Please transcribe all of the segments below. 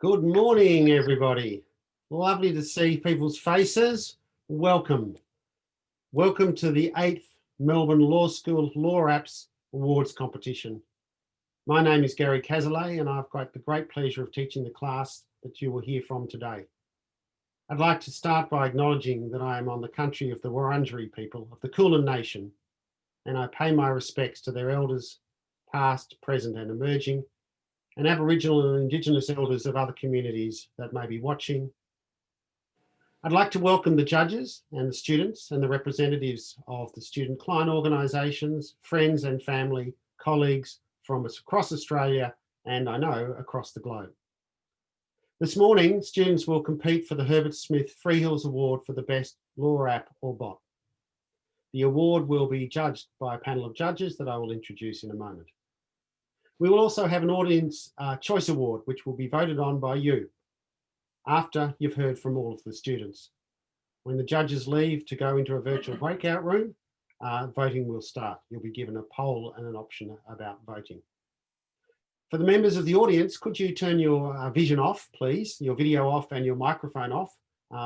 Good morning, everybody. Lovely to see people's faces. Welcome. Welcome to the 8th Melbourne Law School Law Apps Awards competition. My name is Gary Cazalet and I've got the great pleasure of teaching the class that you will hear from today. I'd like to start by acknowledging that I am on the country of the Wurundjeri people of the Kulin Nation, and I pay my respects to their elders, past, present and emerging, and Aboriginal and Indigenous elders of other communities that may be watching. I'd like to welcome the judges and the students and the representatives of the student client organisations, friends and family, colleagues from across Australia and I know across the globe. This morning, students will compete for the Herbert Freehills Award for the Best Law App or Bot. The award will be judged by a panel of judges that I will introduce in a moment. We will also have an Audience Choice Award, which will be voted on by you after you've heard from all of the students. When the judges leave to go into a virtual breakout room, voting will start. You'll be given a poll and an option about voting. For the members of the audience, could you turn your vision off, please, your video off and your microphone off,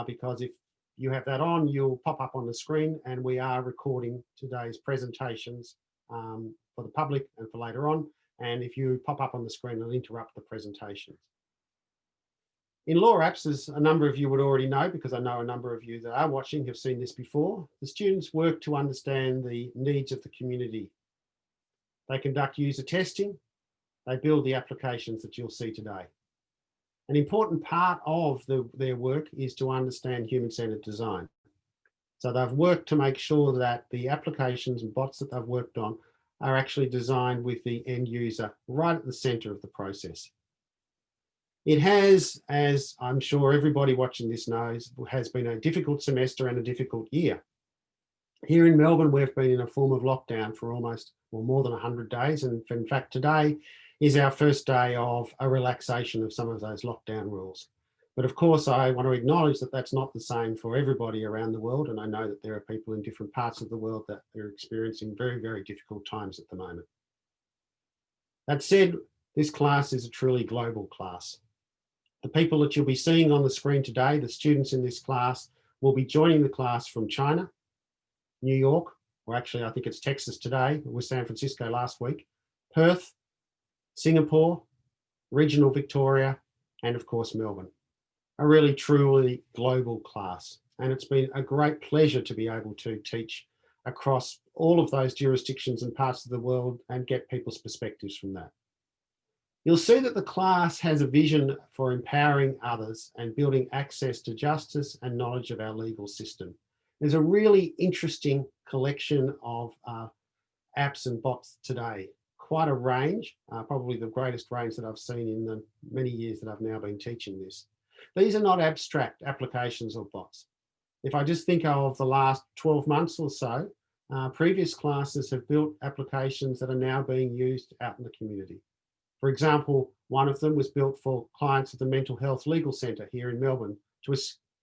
because if you have that on, you'll pop up on the screen, and we are recording today's presentations for the public and for later on. And if you pop up on the screen, it'll interrupt the presentations. In Law Apps, as a number of you would already know, because I know a number of you that are watching have seen this before, the students work to understand the needs of the community. They conduct user testing, they build the applications that you'll see today. An important part of their work is to understand human-centered design. So they've worked to make sure that the applications and bots that they've worked on are actually designed with the end user right at the center of the process. It has, as I'm sure everybody watching this knows, has been a difficult semester and a difficult year. Here in Melbourne, we've been in a form of lockdown for almost, well, more than 100 days. And in fact, today is our first day of a relaxation of some of those lockdown rules. But of course, I want to acknowledge that that's not the same for everybody around the world. And I know that there are people in different parts of the world that are experiencing very, very difficult times at the moment. That said, this class is a truly global class. The people that you'll be seeing on the screen today, the students in this class, will be joining the class from China, New York, or actually I think it's Texas today, it was San Francisco last week, Perth, Singapore, regional Victoria, and of course Melbourne. A really truly global class. And it's been a great pleasure to be able to teach across all of those jurisdictions and parts of the world and get people's perspectives from that. You'll see that the class has a vision for empowering others and building access to justice and knowledge of our legal system. There's a really interesting collection of apps and bots today. Quite a range, probably the greatest range that I've seen in the many years that I've now been teaching this. These are not abstract applications or bots. If I just think of the last 12 months or so, previous classes have built applications that are now being used out in the community. For example, one of them was built for clients at the Mental Health Legal Centre here in Melbourne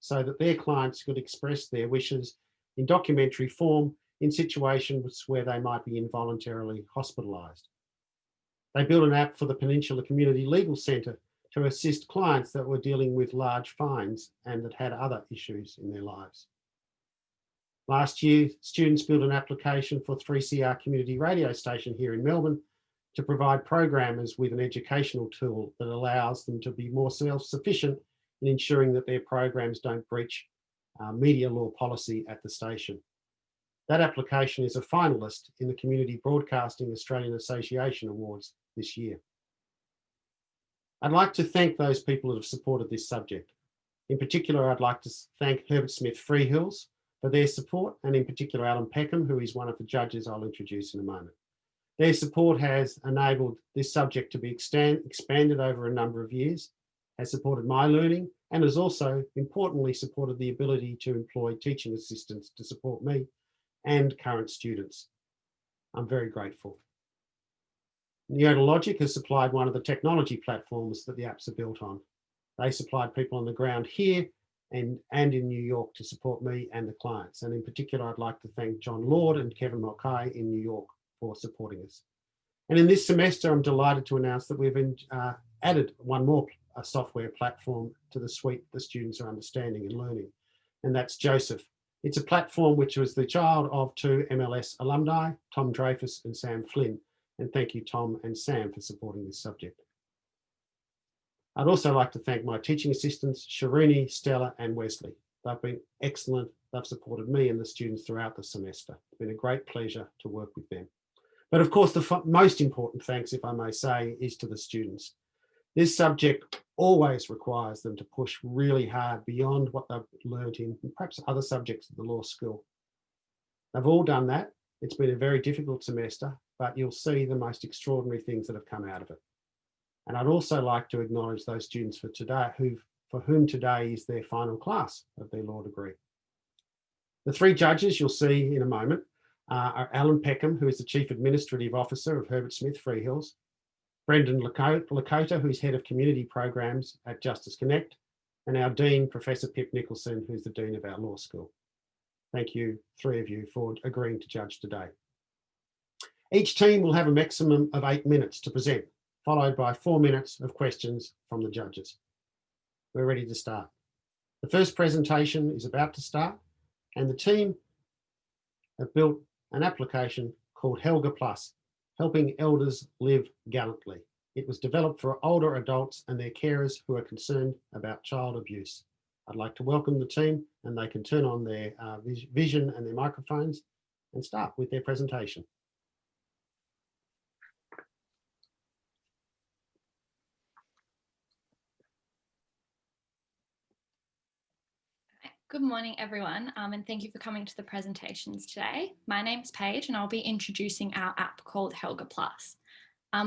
so that their clients could express their wishes in documentary form in situations where they might be involuntarily hospitalised. They built an app for the Peninsula Community Legal Centre to assist clients that were dealing with large fines and that had other issues in their lives. Last year, students built an application for 3CR Community Radio Station here in Melbourne to provide programmers with an educational tool that allows them to be more self-sufficient in ensuring that their programs don't breach media law policy at the station. That application is a finalist in the Community Broadcasting Australian Association Awards this year. I'd like to thank those people that have supported this subject. In particular, I'd like to thank Herbert Freehills for their support, and in particular Alan Peckham, who is one of the judges I'll introduce in a moment. Their support has enabled this subject to be expanded over a number of years, has supported my learning, and has also importantly supported the ability to employ teaching assistants to support me and current students. I'm very grateful. Neotologic has supplied one of the technology platforms that the apps are built on. They supplied people on the ground here and in New York to support me and the clients. And in particular, I'd like to thank John Lord and Kevin Mulcahy in New York for supporting us. And in this semester, I'm delighted to announce that we've added one more software platform to the suite the students are understanding and learning, and that's Joseph. It's a platform which was the child of two MLS alumni, Tom Dreyfus and Sam Flynn, and thank you, Tom and Sam, for supporting this subject. I'd also like to thank my teaching assistants, Sharuni, Stella, and Wesley. They've been excellent. They've supported me and the students throughout the semester. It's been a great pleasure to work with them. But of course, the most important thanks, if I may say, is to the students. This subject always requires them to push really hard beyond what they've learned in perhaps other subjects at the law school. They've all done that. It's been a very difficult semester, but you'll see the most extraordinary things that have come out of it. And I'd also like to acknowledge those students for whom today is their final class of their law degree. The three judges you'll see in a moment are Alan Peckham, who is the Chief Administrative Officer of Herbert Smith Freehills, Brendan Lakota, who's Head of Community Programs at Justice Connect, and our Dean, Professor Pip Nicholson, who's the Dean of our law school. Thank you, three of you, for agreeing to judge today. Each team will have a maximum of 8 minutes to present, followed by 4 minutes of questions from the judges. We're ready to start. The first presentation is about to start, and the team have built an application called Helga Plus, Helping Elders Live Gallantly. It was developed for older adults and their carers who are concerned about child abuse. I'd like to welcome the team, and they can turn on their vision and their microphones and start with their presentation. Good morning, everyone, and thank you for coming to the presentations today. My name's Paige, and I'll be introducing our app called Helga Plus.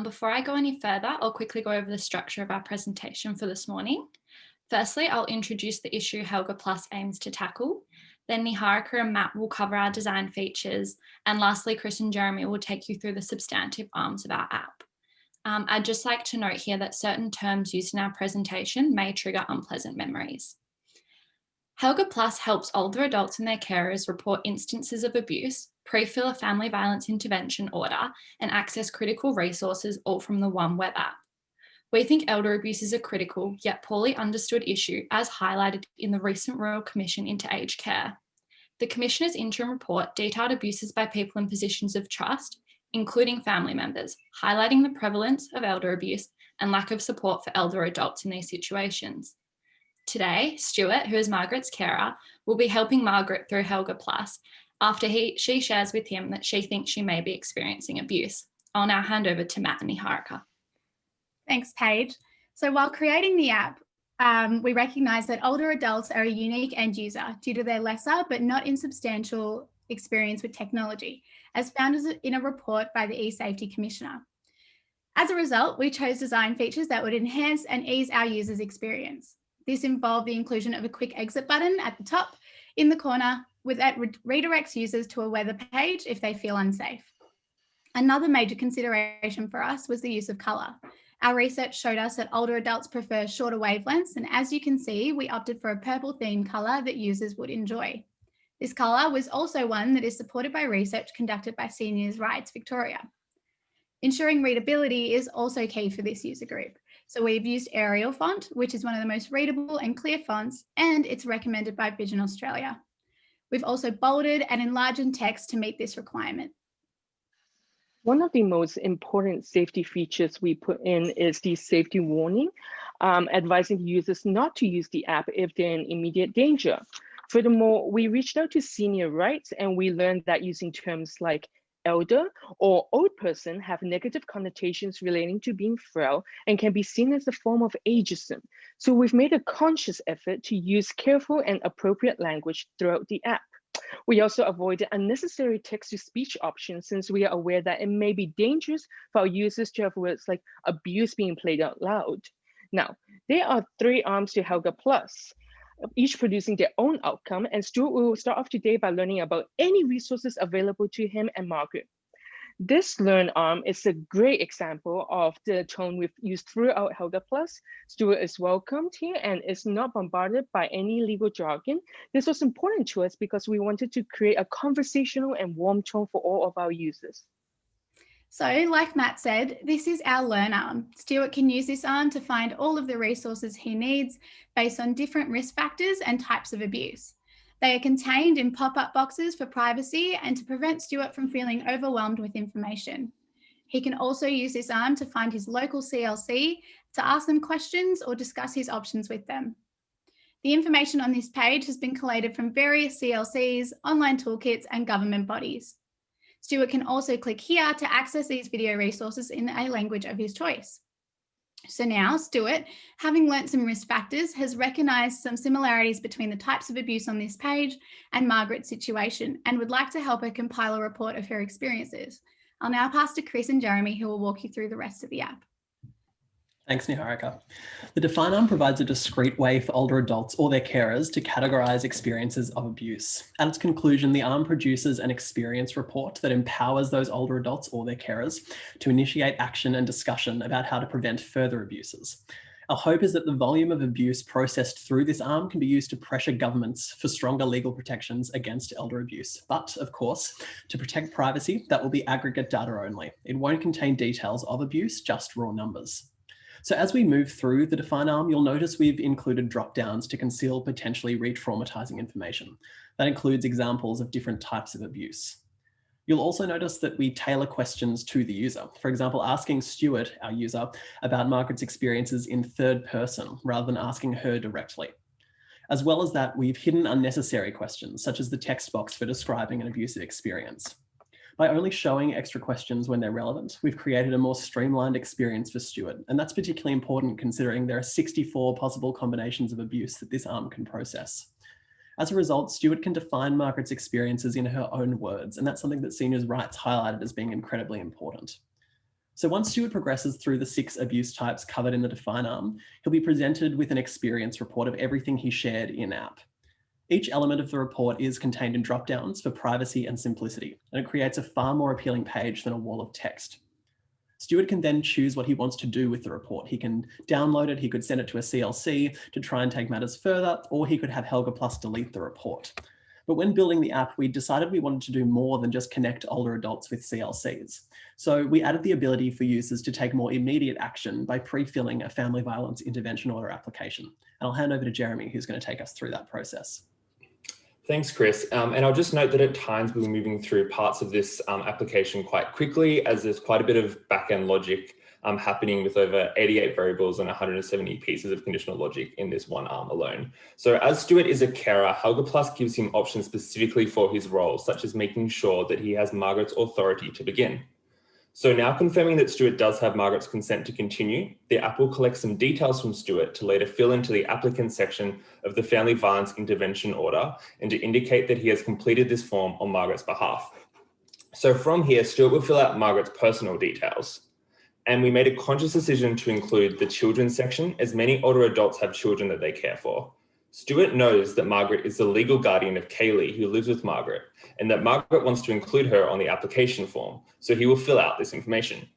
Before I go any further, I'll quickly go over the structure of our presentation for this morning. Firstly, I'll introduce the issue Helga Plus aims to tackle. Then Niharika and Matt will cover our design features. And lastly, Chris and Jeremy will take you through the substantive arms of our app. I'd just like to note here that certain terms used in our presentation may trigger unpleasant memories. Helga Plus helps older adults and their carers report instances of abuse, pre-fill a family violence intervention order, and access critical resources all from the one web app. We think elder abuse is a critical yet poorly understood issue, as highlighted in the recent Royal Commission into Aged Care. The Commissioner's interim report detailed abuses by people in positions of trust, including family members, highlighting the prevalence of elder abuse and lack of support for elder adults in these situations. Today, Stuart, who is Margaret's carer, will be helping Margaret through Helga Plus after she shares with him that she thinks she may be experiencing abuse. I'll now hand over to Matt and Niharika. Thanks, Paige. So while creating the app, we recognise that older adults are a unique end user due to their lesser but not insubstantial experience with technology, as found in a report by the eSafety Commissioner. As a result, we chose design features that would enhance and ease our users' experience. This involved the inclusion of a quick exit button at the top in the corner that redirects users to a weather page if they feel unsafe. Another major consideration for us was the use of colour. Our research showed us that older adults prefer shorter wavelengths, and as you can see, we opted for a purple themed colour that users would enjoy. This colour was also one that is supported by research conducted by Seniors Rights Victoria. Ensuring readability is also key for this user group. So we've used Arial font, which is one of the most readable and clear fonts, and it's recommended by Vision Australia. We've also bolded and enlarged text to meet this requirement. One of the most important safety features we put in is the safety warning, advising users not to use the app if they're in immediate danger. Furthermore, we reached out to Senior Rights, and we learned that using terms like elder or old person have negative connotations relating to being frail and can be seen as a form of ageism. So we've made a conscious effort to use careful and appropriate language throughout the app. We also avoided unnecessary text-to-speech options, since we are aware that it may be dangerous for our users to have words like abuse being played out loud. Now, there are 3 arms to Helga Plus, each producing their own outcome, and Stuart will start off today by learning about any resources available to him and Margaret. This Learn arm is a great example of the tone we've used throughout Helga Plus. Stuart is welcomed here and is not bombarded by any legal jargon. This was important to us because we wanted to create a conversational and warm tone for all of our users. So, like Matt said, this is our Learn arm. Stuart can use this arm to find all of the resources he needs based on different risk factors and types of abuse. They are contained in pop-up boxes for privacy and to prevent Stuart from feeling overwhelmed with information. He can also use this arm to find his local CLC, to ask them questions or discuss his options with them. The information on this page has been collated from various CLCs, online toolkits, and government bodies. Stuart can also click here to access these video resources in a language of his choice. So now Stuart, having learnt some risk factors, has recognised some similarities between the types of abuse on this page and Margaret's situation, and would like to help her compile a report of her experiences. I'll now pass to Chris and Jeremy, who will walk you through the rest of the app. Thanks, Niharika. The Define arm provides a discrete way for older adults or their carers to categorise experiences of abuse. At its conclusion, the arm produces an experience report that empowers those older adults or their carers to initiate action and discussion about how to prevent further abuses. Our hope is that the volume of abuse processed through this arm can be used to pressure governments for stronger legal protections against elder abuse. But, of course, to protect privacy, that will be aggregate data only. It won't contain details of abuse, just raw numbers. So as we move through the Define arm, you'll notice we've included drop-downs to conceal potentially re-traumatizing information. That includes examples of different types of abuse. You'll also notice that we tailor questions to the user. For example, asking Stuart, our user, about Margaret's experiences in third person, rather than asking her directly. As well as that, we've hidden unnecessary questions, such as the text box for describing an abusive experience. By only showing extra questions when they're relevant, we've created a more streamlined experience for Stuart, and that's particularly important considering there are 64 possible combinations of abuse that this arm can process. As a result, Stuart can define Margaret's experiences in her own words, and that's something that Seniors' Rights highlighted as being incredibly important. So once Stuart progresses through the 6 abuse types covered in the Define arm, he'll be presented with an experience report of everything he shared in-app. Each element of the report is contained in drop-downs for privacy and simplicity, and it creates a far more appealing page than a wall of text. Stuart can then choose what he wants to do with the report. He can download it, he could send it to a CLC to try and take matters further, or he could have Helga Plus delete the report. But when building the app, we decided we wanted to do more than just connect older adults with CLCs. So we added the ability for users to take more immediate action by pre-filling a family violence intervention order application. And I'll hand over to Jeremy, who's going to take us through that process. Thanks, Chris. And I'll just note that at times we're moving through parts of this application quite quickly, as there's quite a bit of back-end logic happening with over 88 variables and 170 pieces of conditional logic in this one arm alone. So as Stuart is a carer, Helga Plus gives him options specifically for his role, such as making sure that he has Margaret's authority to begin. So now confirming that Stuart does have Margaret's consent to continue, the app will collect some details from Stuart to later fill into the applicant section of the Family Violence Intervention Order and to indicate that he has completed this form on Margaret's behalf. So from here, Stuart will fill out Margaret's personal details. And we made a conscious decision to include the children's section, as many older adults have children that they care for. Stuart knows that Margaret is the legal guardian of Kaylee, who lives with Margaret, and that Margaret wants to include her on the application form, so he will fill out this information.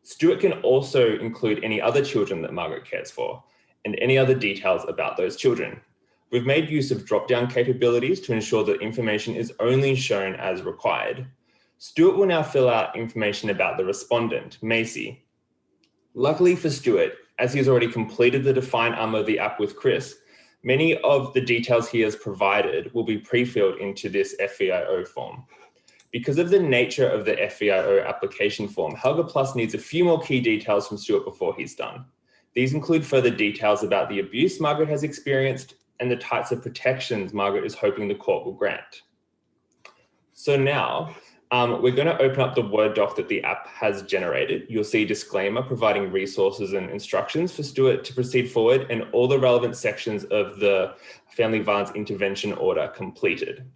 Stuart can also include any other children that Margaret cares for, and any other details about those children. We've made use of drop-down capabilities to ensure that information is only shown as required. Stuart will now fill out information about the respondent, Macy. Luckily for Stuart, as he has already completed the Define arm of the app with Chris, many of the details he has provided will be pre-filled into this FVIO form. Because of the nature of the FVIO application form, Helga Plus needs a few more key details from Stuart before he's done. These include further details about the abuse Margaret has experienced and the types of protections Margaret is hoping the court will grant. So now, we're going to open up the Word doc that the app has generated. You'll see a disclaimer providing resources and instructions for Stuart to proceed forward, and all the relevant sections of the Family Violence Intervention Order completed.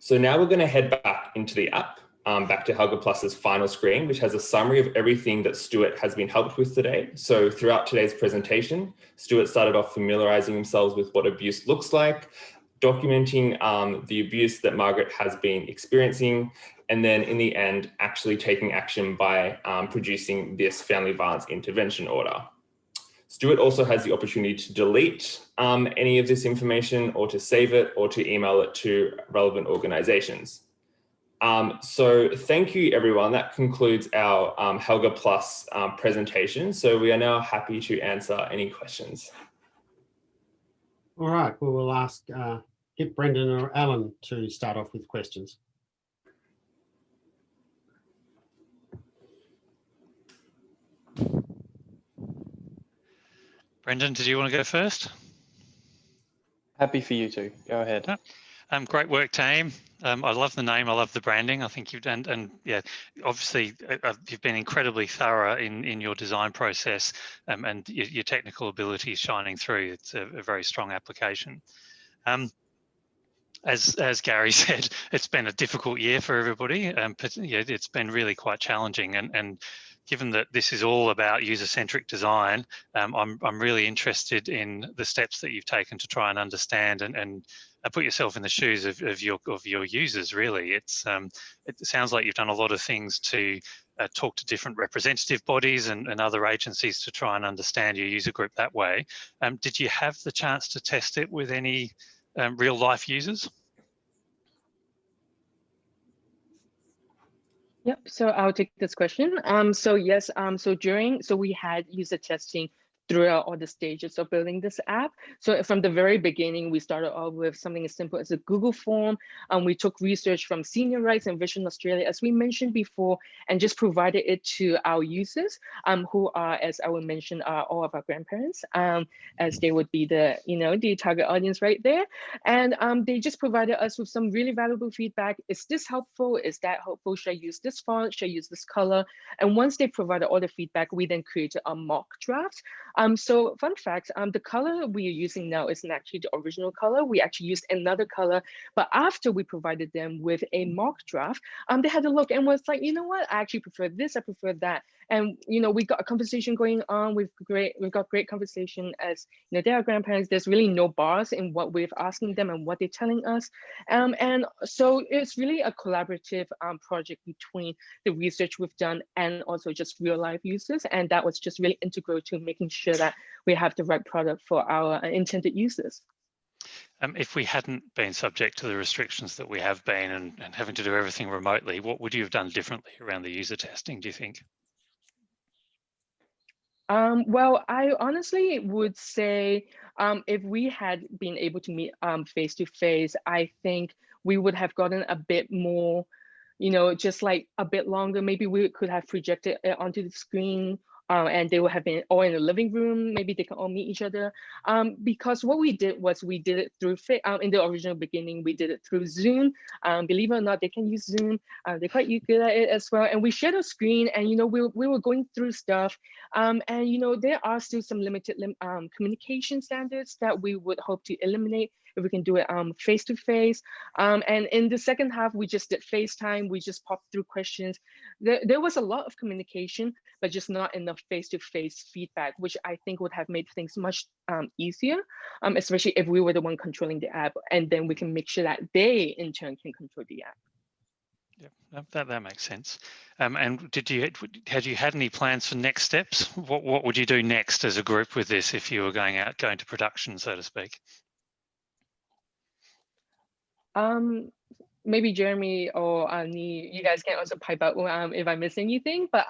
So now we're going to head back into the app, back to Helga Plus's final screen, which has a summary of everything that Stuart has been helped with today. So throughout today's presentation, Stuart started off familiarising himself with what abuse looks like, documenting the abuse that Margaret has been experiencing, and then in the end, actually taking action by producing this Family Violence Intervention Order. Stuart also has the opportunity to delete any of this information, or to save it, or to email it to relevant organisations. So thank you, everyone. That concludes our Helga Plus presentation. So we are now happy to answer any questions. All right, well, we'll ask, get Brendan or Alan to start off with questions. Brendan, did you want to go first? Happy for you to go ahead. Great work, team. I love the name. I love the branding. I think you've done, and yeah, obviously you've been incredibly thorough in your design process, and your technical ability is shining through. It's a very strong application. As Gary said, it's been a difficult year for everybody. But yeah, it's been really quite challenging, and given that this is all about user-centric design, I'm really interested in the steps that you've taken to try and understand and put yourself in the shoes of your users. Really, it sounds like you've done a lot of things to talk to different representative bodies and other agencies to try and understand your user group that way. Did you have the chance to test it with any real life users? Yep, so I'll take this question. So yes, so we had user testing throughout all the stages of building this app. So from the very beginning, we started off with something as simple as a Google form. We took research from Senior Rights and Vision Australia, as we mentioned before, and just provided it to our users, who are, as I will mention, are all of our grandparents, as they would be the target audience right there. And they just provided us with some really valuable feedback. Is this helpful? Is that helpful? Should I use this font? Should I use this color? And once they provided all the feedback, we then created a mock draft. So fun fact, the color we are using now isn't actually the original color. We actually used another color, but after we provided them with a mock draft, they had a look and was like, you know what, I actually prefer this, I prefer that. And we got a conversation going on. We've got great conversation. As they are grandparents, there's really no bars in what we're asking them and what they're telling us. And so it's really a collaborative project between the research we've done and also just real life users. And that was just really integral to making sure that we have the right product for our intended users. If we hadn't been subject to the restrictions that we have been and having to do everything remotely, what would you have done differently around the user testing, do you think? Well, I honestly would say if we had been able to meet face to face, I think we would have gotten a bit more, just like a bit longer. Maybe we could have projected it onto the screen. And they would have been all in the living room. Maybe they can all meet each other. Because what we did was we did it through, in the original beginning, we did it through Zoom. Believe it or not, they can use Zoom. They're quite good at it as well. And we shared a screen and, we were going through stuff. And, there are still some limited communication standards that we would hope to eliminate if we can do it face to face. And in the second half, we just did FaceTime. We just popped through questions. There was a lot of communication, but just not enough face-to-face feedback, which I think would have made things much easier, especially if we were the one controlling the app, and then we can make sure that they in turn can control the app. Yeah, that makes sense. And had you had any plans for next steps? What would you do next as a group with this if you were going to production, so to speak? Maybe Jeremy or Ani, you guys can also pipe up if I miss anything. But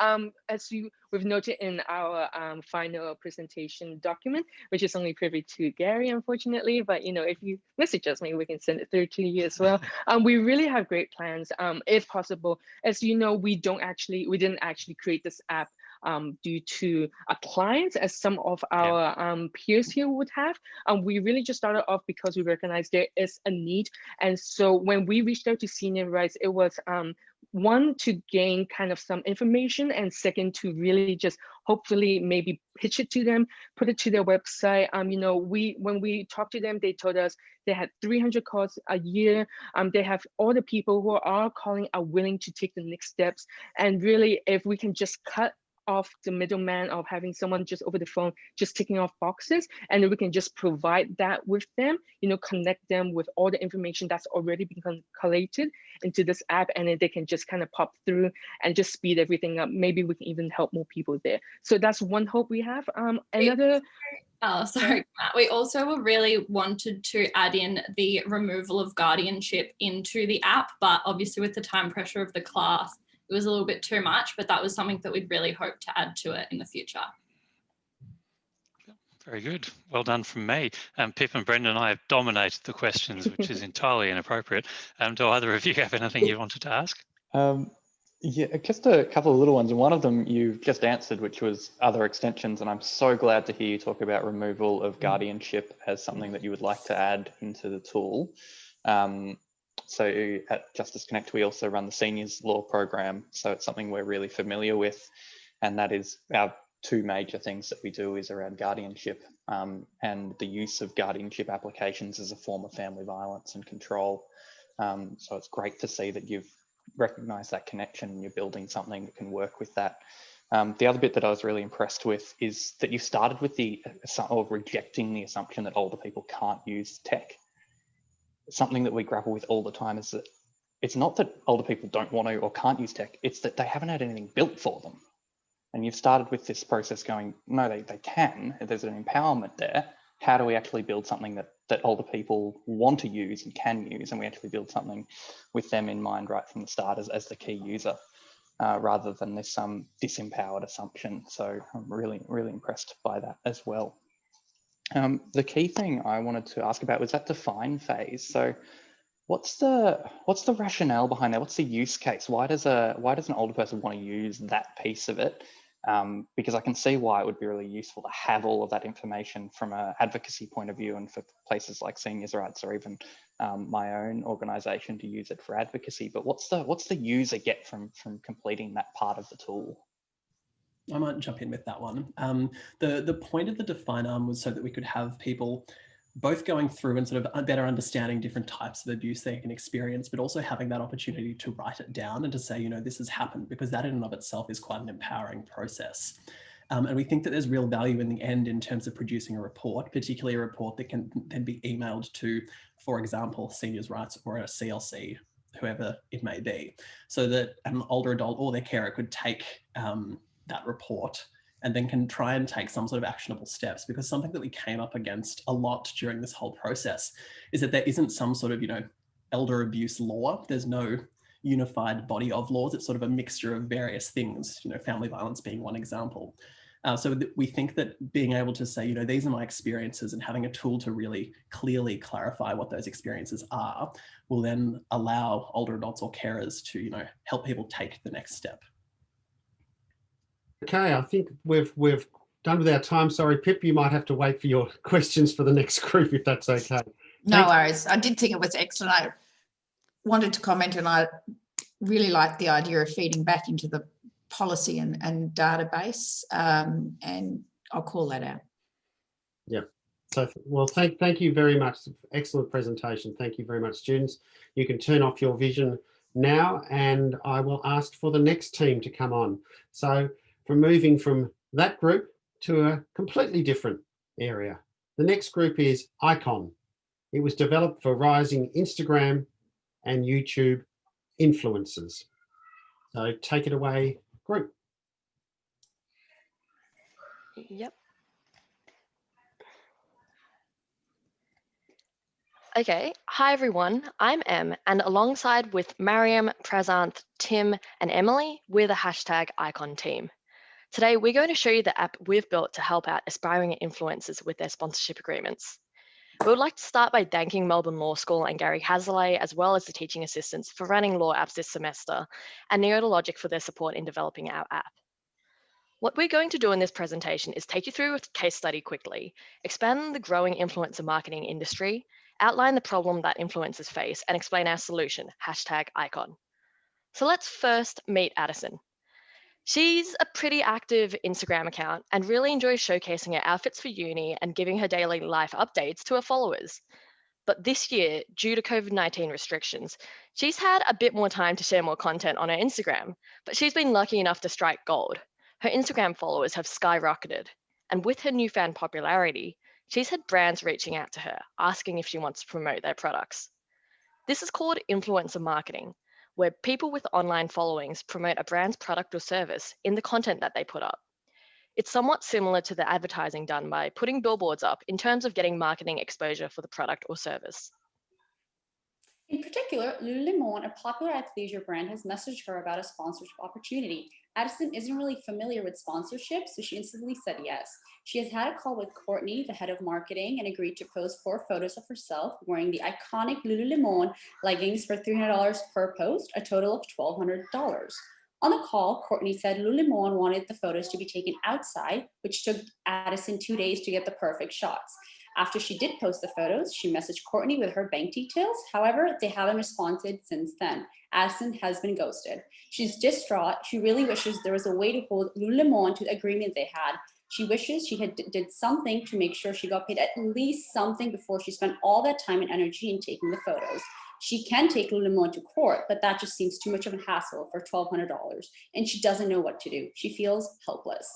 as we've noted in our final presentation document, which is only privy to Gary, unfortunately, but if you message us, maybe we can send it through to you as well. We really have great plans, if possible. As you know, we didn't actually create this app due to a client, as some of our peers here would have. We really just started off because we recognized there is a need. And so when we reached out to Senior Rights, it was one, to gain kind of some information, and second, to really just hopefully maybe pitch it to them, put it to their website. When we talked to them, they told us they had 300 calls a year. They have all the people who are calling are willing to take the next steps. And really, if we can just cut off the middleman of having someone just over the phone just ticking off boxes, and then we can just provide that with them, connect them with all the information that's already been collated into this app, and then they can just kind of pop through and just speed everything up. Maybe we can even help more people there. So that's one hope we have. Another Oh, sorry, Matt. We also really wanted to add in the removal of guardianship into the app, but obviously with the time pressure of the class, it was a little bit too much, but that was something that we'd really hope to add to it in the future. Very good. Well done from me. Pip and Brendan and I have dominated the questions, which is entirely inappropriate. Do either of you have anything you wanted to ask? Yeah, just a couple of little ones. And one of them you've just answered, which was other extensions. And I'm so glad to hear you talk about removal of guardianship as something that you would like to add into the tool. So at Justice Connect, we also run the Seniors Law program. So it's something we're really familiar with. And that is our two major things that we do is around guardianship and the use of guardianship applications as a form of family violence and control. So it's great to see that you've recognized that connection and you're building something that can work with that. The other bit that I was really impressed with is that you started with rejecting the assumption that older people can't use tech. Something that we grapple with all the time is that it's not that older people don't want to or can't use tech, it's that they haven't had anything built for them. And you've started with this process going, no, they can, there's an empowerment there. How do we actually build something that older people want to use and can use? And we actually build something with them in mind right from the start as the key user, rather than this disempowered assumption. So I'm really, really impressed by that as well. The key thing I wanted to ask about was that define phase. So what's the rationale behind that? What's the use case? Why does an older person want to use that piece of it? Because I can see why it would be really useful to have all of that information from an advocacy point of view and for places like Seniors' Rights or even my own organisation to use it for advocacy. But what's the user get from completing that part of the tool? I might jump in with that one. The point of the define arm was so that we could have people both going through and sort of better understanding different types of abuse they can experience, but also having that opportunity to write it down and to say, this has happened, because that in and of itself is quite an empowering process. And we think that there's real value in the end in terms of producing a report, particularly a report that can then be emailed to, for example, Seniors' Rights or a CLC, whoever it may be, so that an older adult or their carer could take that report and then can try and take some sort of actionable steps. Because something that we came up against a lot during this whole process is that there isn't some sort of, elder abuse law. There's no unified body of laws. It's sort of a mixture of various things, family violence being one example. So we think that being able to say, these are my experiences, and having a tool to really clearly clarify what those experiences are will then allow older adults or carers to, help people take the next step. Okay, I think we've done with our time. Sorry, Pip, you might have to wait for your questions for the next group, if that's okay. No worries. I did think it was excellent. I wanted to comment, and I really like the idea of feeding back into the policy and database, and I'll call that out. Yeah. So, well, thank you very much. Excellent presentation. Thank you very much, students. You can turn off your vision now, and I will ask for the next team to come on. So, we're moving from that group to a completely different area. The next group is Icon. It was developed for rising Instagram and YouTube influencers. So take it away, group. Yep. Okay, hi everyone, I'm Em, and alongside with Mariam, Prasanth, Tim, and Emily, we're the #Icon team. Today, we're going to show you the app we've built to help out aspiring influencers with their sponsorship agreements. We would like to start by thanking Melbourne Law School and Gary Hazelay, as well as the teaching assistants, for running law apps this semester, and Neurologic for their support in developing our app. What we're going to do in this presentation is take you through a case study quickly, expand the growing influencer marketing industry, outline the problem that influencers face, and explain our solution, #Icon. So let's first meet Addison. She's a pretty active Instagram account and really enjoys showcasing her outfits for uni and giving her daily life updates to her followers. But this year, due to COVID-19 restrictions, she's had a bit more time to share more content on her Instagram, but she's been lucky enough to strike gold. Her Instagram followers have skyrocketed, and with her newfound popularity, she's had brands reaching out to her, asking if she wants to promote their products. This is called influencer marketing, where people with online followings promote a brand's product or service in the content that they put up. It's somewhat similar to the advertising done by putting billboards up in terms of getting marketing exposure for the product or service. In particular, Lululemon, a popular athleisure brand, has messaged her about a sponsorship opportunity. Addison isn't really familiar with sponsorship, so she instantly said yes. She has had a call with Courtney, the head of marketing, and agreed to post 4 photos of herself wearing the iconic Lululemon leggings for $300 per post, a total of $1,200. On the call, Courtney said Lululemon wanted the photos to be taken outside, which took Addison 2 days to get the perfect shots. After she did post the photos, she messaged Courtney with her bank details. However, they haven't responded since then. Addison has been ghosted. She's distraught. She really wishes there was a way to hold Lululemon to the agreement they had. She wishes she had did something to make sure she got paid at least something before she spent all that time and energy in taking the photos. She can take Lululemon to court, but that just seems too much of a hassle for $1,200, and she doesn't know what to do. She feels helpless.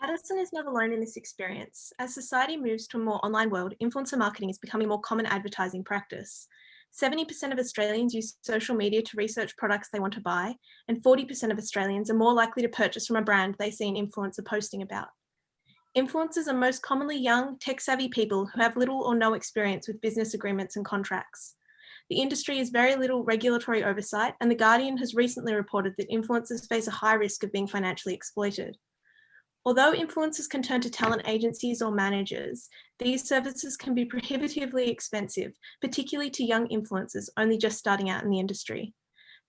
Addison is not alone in this experience. As society moves to a more online world, influencer marketing is becoming a more common advertising practice. 70% of Australians use social media to research products they want to buy, and 40% of Australians are more likely to purchase from a brand they see an influencer posting about. Influencers are most commonly young, tech-savvy people who have little or no experience with business agreements and contracts. The industry has very little regulatory oversight, and The Guardian has recently reported that influencers face a high risk of being financially exploited. Although influencers can turn to talent agencies or managers, these services can be prohibitively expensive, particularly to young influencers only just starting out in the industry.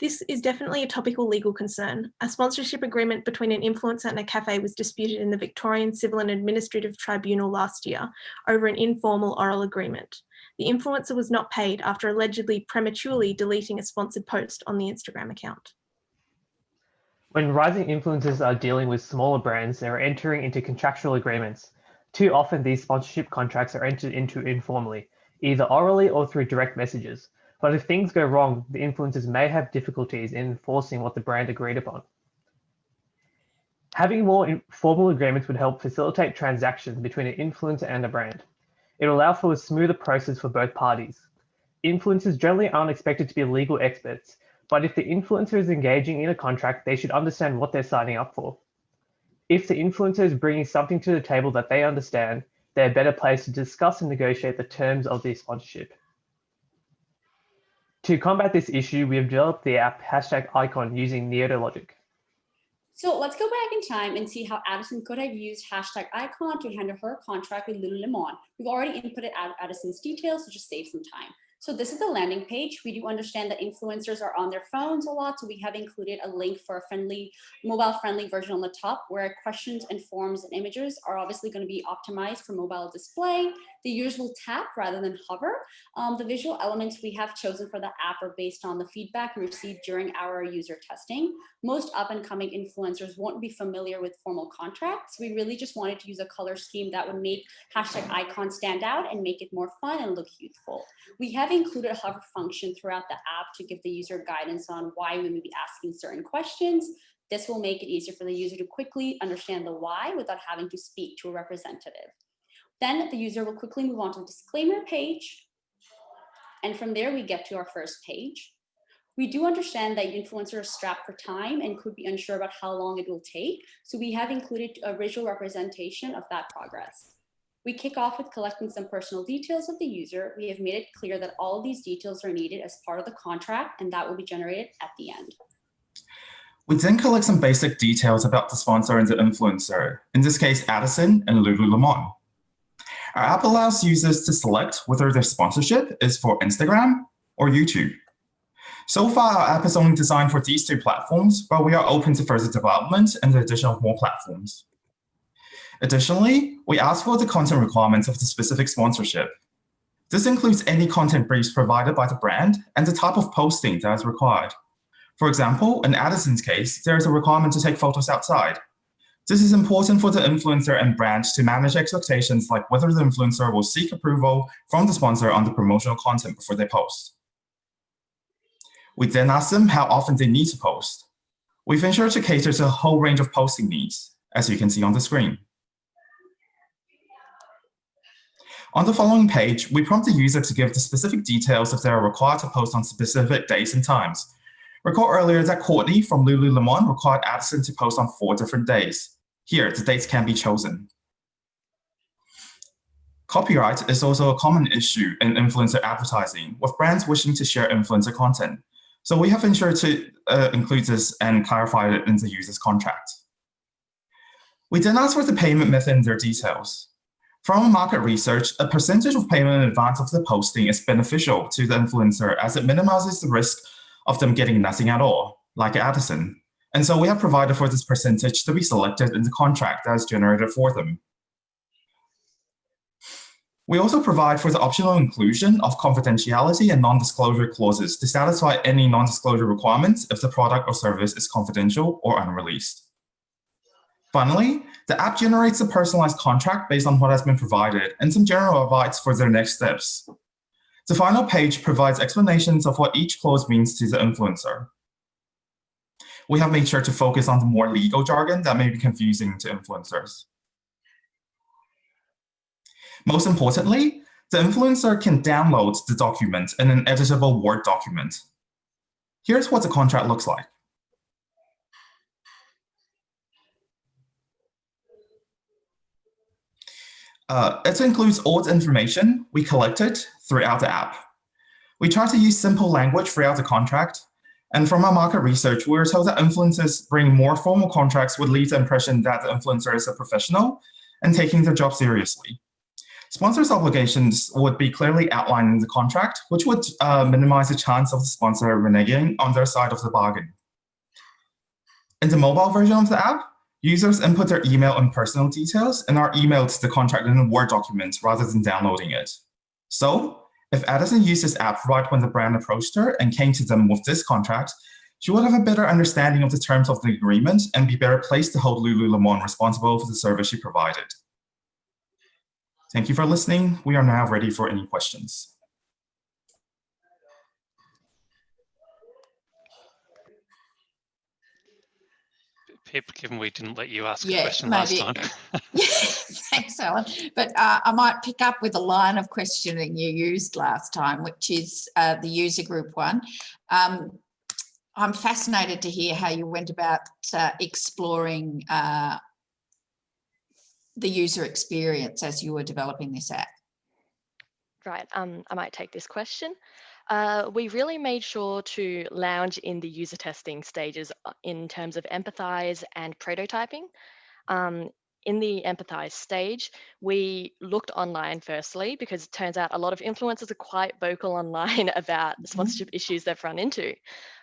This is definitely a topical legal concern. A sponsorship agreement between an influencer and a cafe was disputed in the Victorian Civil and Administrative Tribunal last year over an informal oral agreement. The influencer was not paid after allegedly prematurely deleting a sponsored post on the Instagram account. When rising influencers are dealing with smaller brands, they are entering into contractual agreements. Too often, these sponsorship contracts are entered into informally, either orally or through direct messages. But if things go wrong, the influencers may have difficulties in enforcing what the brand agreed upon. Having more formal agreements would help facilitate transactions between an influencer and a brand. It will allow for a smoother process for both parties. Influencers generally aren't expected to be legal experts, but if the influencer is engaging in a contract, they should understand what they're signing up for. If the influencer is bringing something to the table that they understand, they're better placed to discuss and negotiate the terms of the sponsorship. To combat this issue, we have developed the app #Icon using Neurologic. So let's go back in time and see how Addison could have used #Icon to handle her contract with Lululemon. We've already inputted Addison's details, so just save some time. So this is the landing page. We do understand that influencers are on their phones a lot, so we have included a link for a mobile-friendly version on the top where questions and forms and images are obviously going to be optimized for mobile display. The users will tap rather than hover. The visual elements we have chosen for the app are based on the feedback we received during our user testing. Most up-and-coming influencers won't be familiar with formal contracts. We really just wanted to use a color scheme that would make #Icon stand out and make it more fun and look youthful. We have included a hover function throughout the app to give the user guidance on why we may be asking certain questions. This will make it easier for the user to quickly understand the why without having to speak to a representative. Then the user will quickly move on to the disclaimer page. And from there, we get to our first page. We do understand that influencers are strapped for time and could be unsure about how long it will take. So we have included a visual representation of that progress. We kick off with collecting some personal details of the user. We have made it clear that all of these details are needed as part of the contract, and that will be generated at the end. We then collect some basic details about the sponsor and the influencer, in this case, Addison and Lululemon. Our app allows users to select whether their sponsorship is for Instagram or YouTube. So far, our app is only designed for these 2 platforms, but we are open to further development and the addition of more platforms. Additionally, we ask for the content requirements of the specific sponsorship. This includes any content briefs provided by the brand and the type of posting that is required. For example, in Addison's case, there is a requirement to take photos outside. This is important for the influencer and brand to manage expectations like whether the influencer will seek approval from the sponsor on the promotional content before they post. We then ask them how often they need to post. We've ensured to cater to a whole range of posting needs, as you can see on the screen. On the following page, we prompt the user to give the specific details if they are required to post on specific days and times. Recall earlier that Courtney from Lululemon required Addison to post on 4 different days. Here, the dates can be chosen. Copyright is also a common issue in influencer advertising, with brands wishing to share influencer content. So we have ensured to include this and clarify it in the user's contract. We then ask for the payment method and their details. From market research, a percentage of payment in advance of the posting is beneficial to the influencer as it minimizes the risk of them getting nothing at all, like Addison. And so we have provided for this percentage to be selected in the contract that is generated for them. We also provide for the optional inclusion of confidentiality and non-disclosure clauses to satisfy any non-disclosure requirements if the product or service is confidential or unreleased. Finally, the app generates a personalized contract based on what has been provided and some general advice for their next steps. The final page provides explanations of what each clause means to the influencer. We have made sure to focus on the more legal jargon that may be confusing to influencers. Most importantly, the influencer can download the document in an editable Word document. Here's what the contract looks like. It includes all the information we collected throughout the app. We try to use simple language throughout the contract, and from our market research, we were told that influencers bring more formal contracts would leave the impression that the influencer is a professional and taking their job seriously. Sponsors' obligations would be clearly outlined in the contract, which would minimize the chance of the sponsor reneging on their side of the bargain. In the mobile version of the app, users input their email and personal details and are emailed the contract in a Word document rather than downloading it. So, if Addison used this app right when the brand approached her and came to them with this contract, she would have a better understanding of the terms of the agreement and be better placed to hold Lululemon responsible for the service she provided. Thank you for listening. We are now ready for any questions. Pip, given we didn't let you ask a question last time. Thanks, Alan. But I might pick up with a line of questioning you used last time, which is the user group one. I'm fascinated to hear how you went about exploring the user experience as you were developing this app. Right, I might take this question. We really made sure to lounge in the user testing stages in terms of empathize and prototyping. In the empathize stage, we looked online firstly, because it turns out a lot of influencers are quite vocal online about the sponsorship issues they've run into.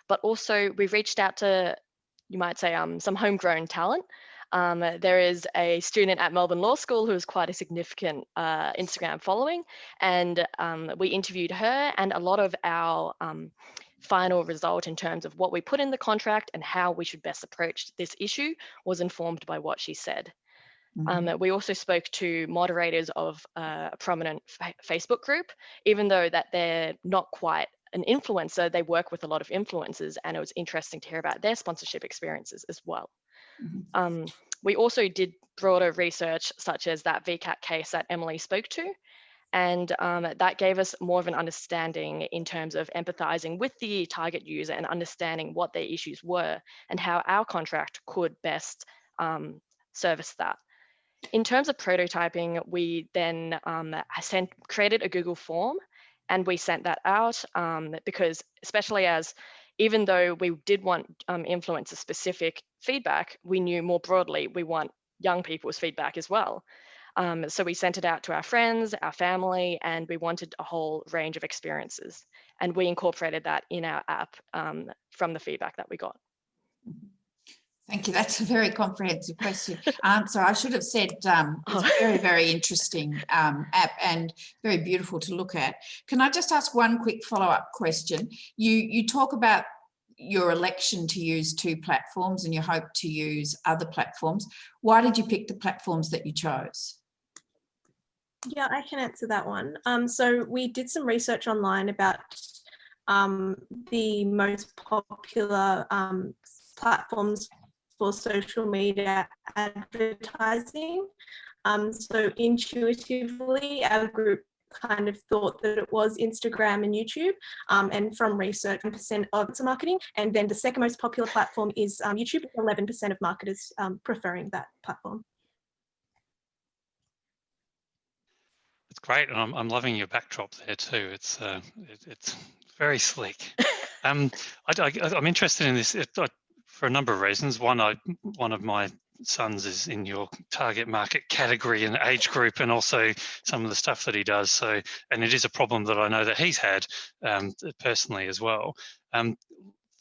But also we reached out to, you might say, some homegrown talent. There is a student at Melbourne Law School who has quite a significant Instagram following, and we interviewed her, and a lot of our final result in terms of what we put in the contract and how we should best approach this issue was informed by what she said. We also spoke to moderators of a prominent Facebook group, even though that they're not quite an influencer, they work with a lot of influencers, and it was interesting to hear about their sponsorship experiences as well. We also did broader research, such as that VCAT case that Emily spoke to, and that gave us more of an understanding in terms of empathizing with the target user and understanding what their issues were and how our contract could best service that. In terms of prototyping, we then created a Google form, and we sent that out because, especially as, even though we did want influencer specific feedback, we knew more broadly we want young people's feedback as well. So we sent it out to our friends, our family, and we wanted a whole range of experiences. And we incorporated that in our app from the feedback that we got. Thank you. That's a very comprehensive answer. I should have said it's a very, very interesting app and very beautiful to look at. Can I just ask one quick follow-up question? You talk about your election to use 2 platforms and you hope to use other platforms. Why did you pick the platforms that you chose? Yeah, I can answer that one. So we did some research online about the most popular platforms for social media advertising. So intuitively, our group kind of thought that it was Instagram and YouTube, and from research, 1% of marketing. And then the second most popular platform is YouTube, with 11% of marketers preferring that platform. It's great, and I'm loving your backdrop there too. It's very slick. I'm interested in this for a number of reasons. One of my sons is in your target market category and age group, and also some of the stuff that he does. So, and it is a problem that I know that he's had personally as well.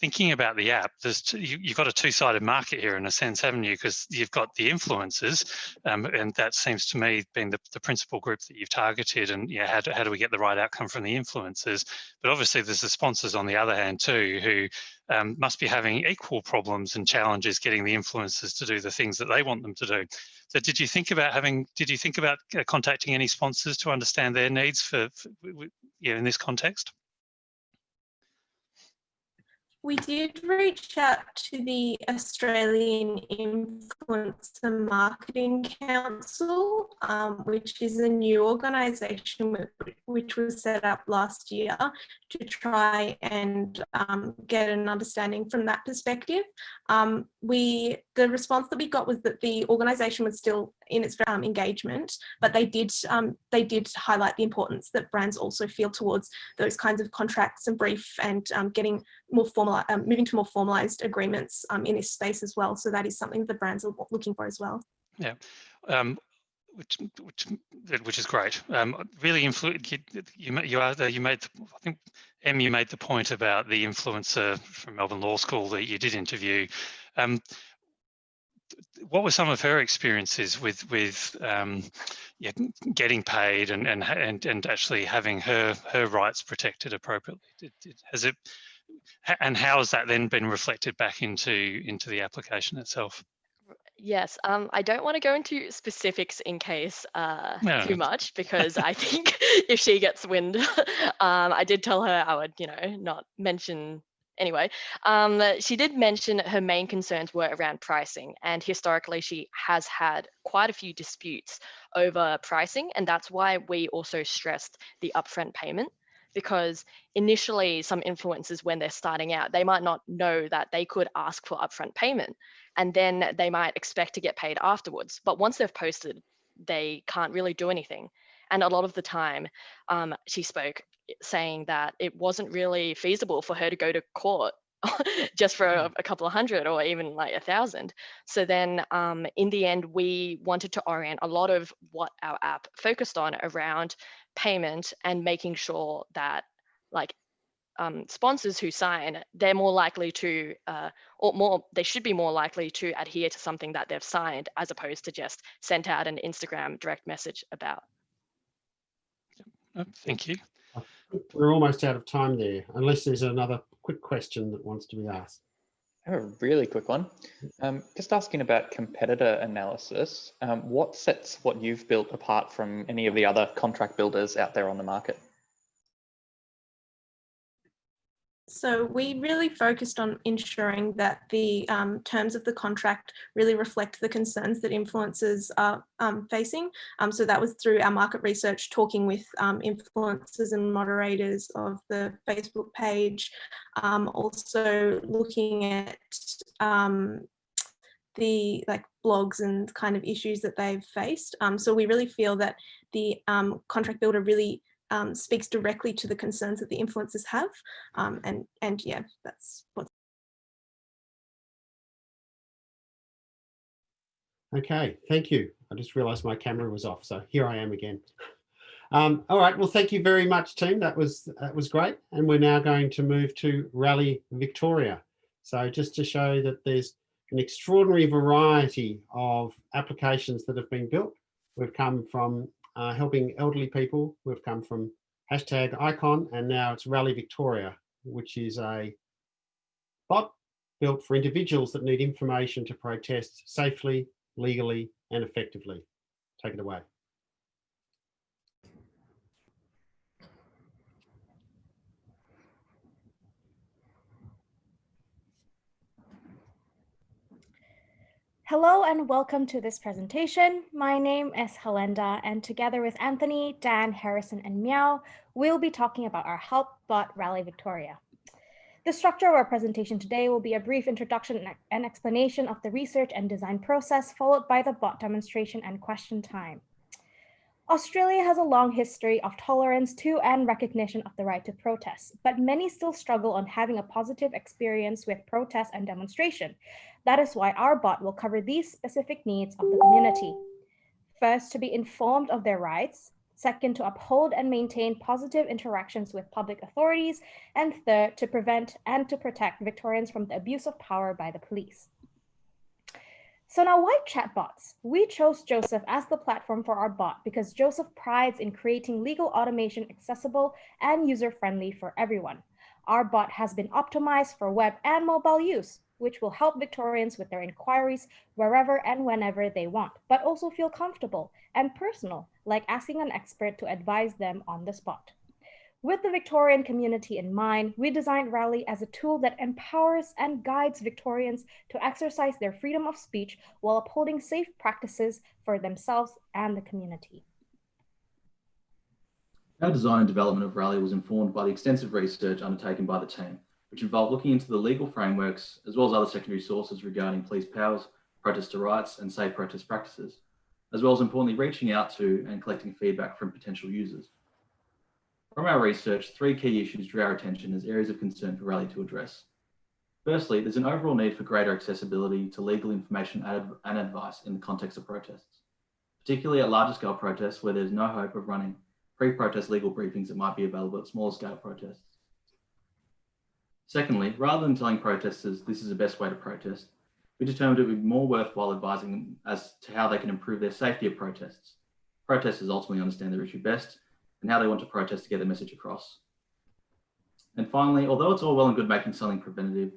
Thinking about the app, you've got a two-sided market here in a sense, haven't you? Because you've got the influencers, and that seems to me being the principal group that you've targeted. And yeah, how do we get the right outcome from the influencers? But obviously, there's the sponsors on the other hand too, who must be having equal problems and challenges getting the influencers to do the things that they want them to do. So, did you think about contacting any sponsors to understand their needs for in this context? We did reach out to the Australian Influencer Marketing Council, which is a new organisation which was set up last year to try and get an understanding from that perspective. The response that we got was that the organisation was still in its engagement, but they did highlight the importance that brands also feel towards those kinds of contracts and brief and getting more formal, moving to more formalised agreements in this space as well. So that is something the brands are looking for as well. Yeah. Which is great. Really, you made I think Em, you made the point about the influencer from Melbourne Law School that you did interview. What were some of her experiences with getting paid and actually having her rights protected appropriately? And how has that then been reflected back into the application itself? Yes, I don't want to go into specifics in case too much, because I think if she gets wind, I did tell her I would, not mention anyway. She did mention her main concerns were around pricing, and historically she has had quite a few disputes over pricing, and that's why we also stressed the upfront payment. Because initially some influencers, when they're starting out, they might not know that they could ask for upfront payment, and then they might expect to get paid afterwards. But once they've posted, they can't really do anything. And a lot of the time, she spoke saying that it wasn't really feasible for her to go to court just for a couple of hundred or even like 1,000. So then in the end, we wanted to orient a lot of what our app focused on around payment and making sure that sponsors who sign, they're more likely to, they should be more likely to adhere to something that they've signed, as opposed to just sent out an Instagram direct message about. Thank you. We're almost out of time there, unless there's another quick question that wants to be asked. I have a really quick one. Just asking about competitor analysis. What sets what you've built apart from any of the other contract builders out there on the market? So we really focused on ensuring that the terms of the contract really reflect the concerns that influencers are facing. So that was through our market research, talking with influencers and moderators of the Facebook page, also looking at the blogs and kind of issues that they've faced. So we really feel that the contract builder really speaks directly to the concerns that the influencers have, and yeah, that's what. Okay, thank you. I just realised my camera was off, so here I am again. All right, well, thank you very much, team. That was great, and we're now going to move to Rally Victoria. So just to show that there's an extraordinary variety of applications that have been built. We've come from helping elderly people. We've come from #Icon, and now it's Rally Victoria, which is a bot built for individuals that need information to protest safely, legally, and effectively. Take it away. Hello and welcome to this presentation. My name is Helenda, and together with Anthony, Dan, Harrison, and Meow, we'll be talking about our Help Bot Rally Victoria. The structure of our presentation today will be a brief introduction and explanation of the research and design process, followed by the bot demonstration and question time. Australia has a long history of tolerance to and recognition of the right to protest, but many still struggle on having a positive experience with protest and demonstration. That is why our bot will cover these specific needs of the community. First, to be informed of their rights. Second, to uphold and maintain positive interactions with public authorities. And third, to prevent and to protect Victorians from the abuse of power by the police. So now, why chatbots? We chose Joseph as the platform for our bot because Joseph prides in creating legal automation accessible and user-friendly for everyone. Our bot has been optimized for web and mobile use, which will help Victorians with their inquiries wherever and whenever they want, but also feel comfortable and personal, like asking an expert to advise them on the spot. With the Victorian community in mind, we designed Rally as a tool that empowers and guides Victorians to exercise their freedom of speech while upholding safe practices for themselves and the community. Our design and development of Rally was informed by the extensive research undertaken by the team, which involved looking into the legal frameworks as well as other secondary sources regarding police powers, protester rights, and safe protest practices, as well as importantly reaching out to and collecting feedback from potential users. From our research, three key issues drew our attention as areas of concern for Rally to address. Firstly, there's an overall need for greater accessibility to legal information and advice in the context of protests, particularly at larger scale protests where there's no hope of running pre-protest legal briefings that might be available at smaller scale protests. Secondly, rather than telling protesters this is the best way to protest, we determined it would be more worthwhile advising them as to how they can improve their safety of protests. Protesters ultimately understand their issue best and how they want to protest to get their message across. And finally, although it's all well and good making something preventative,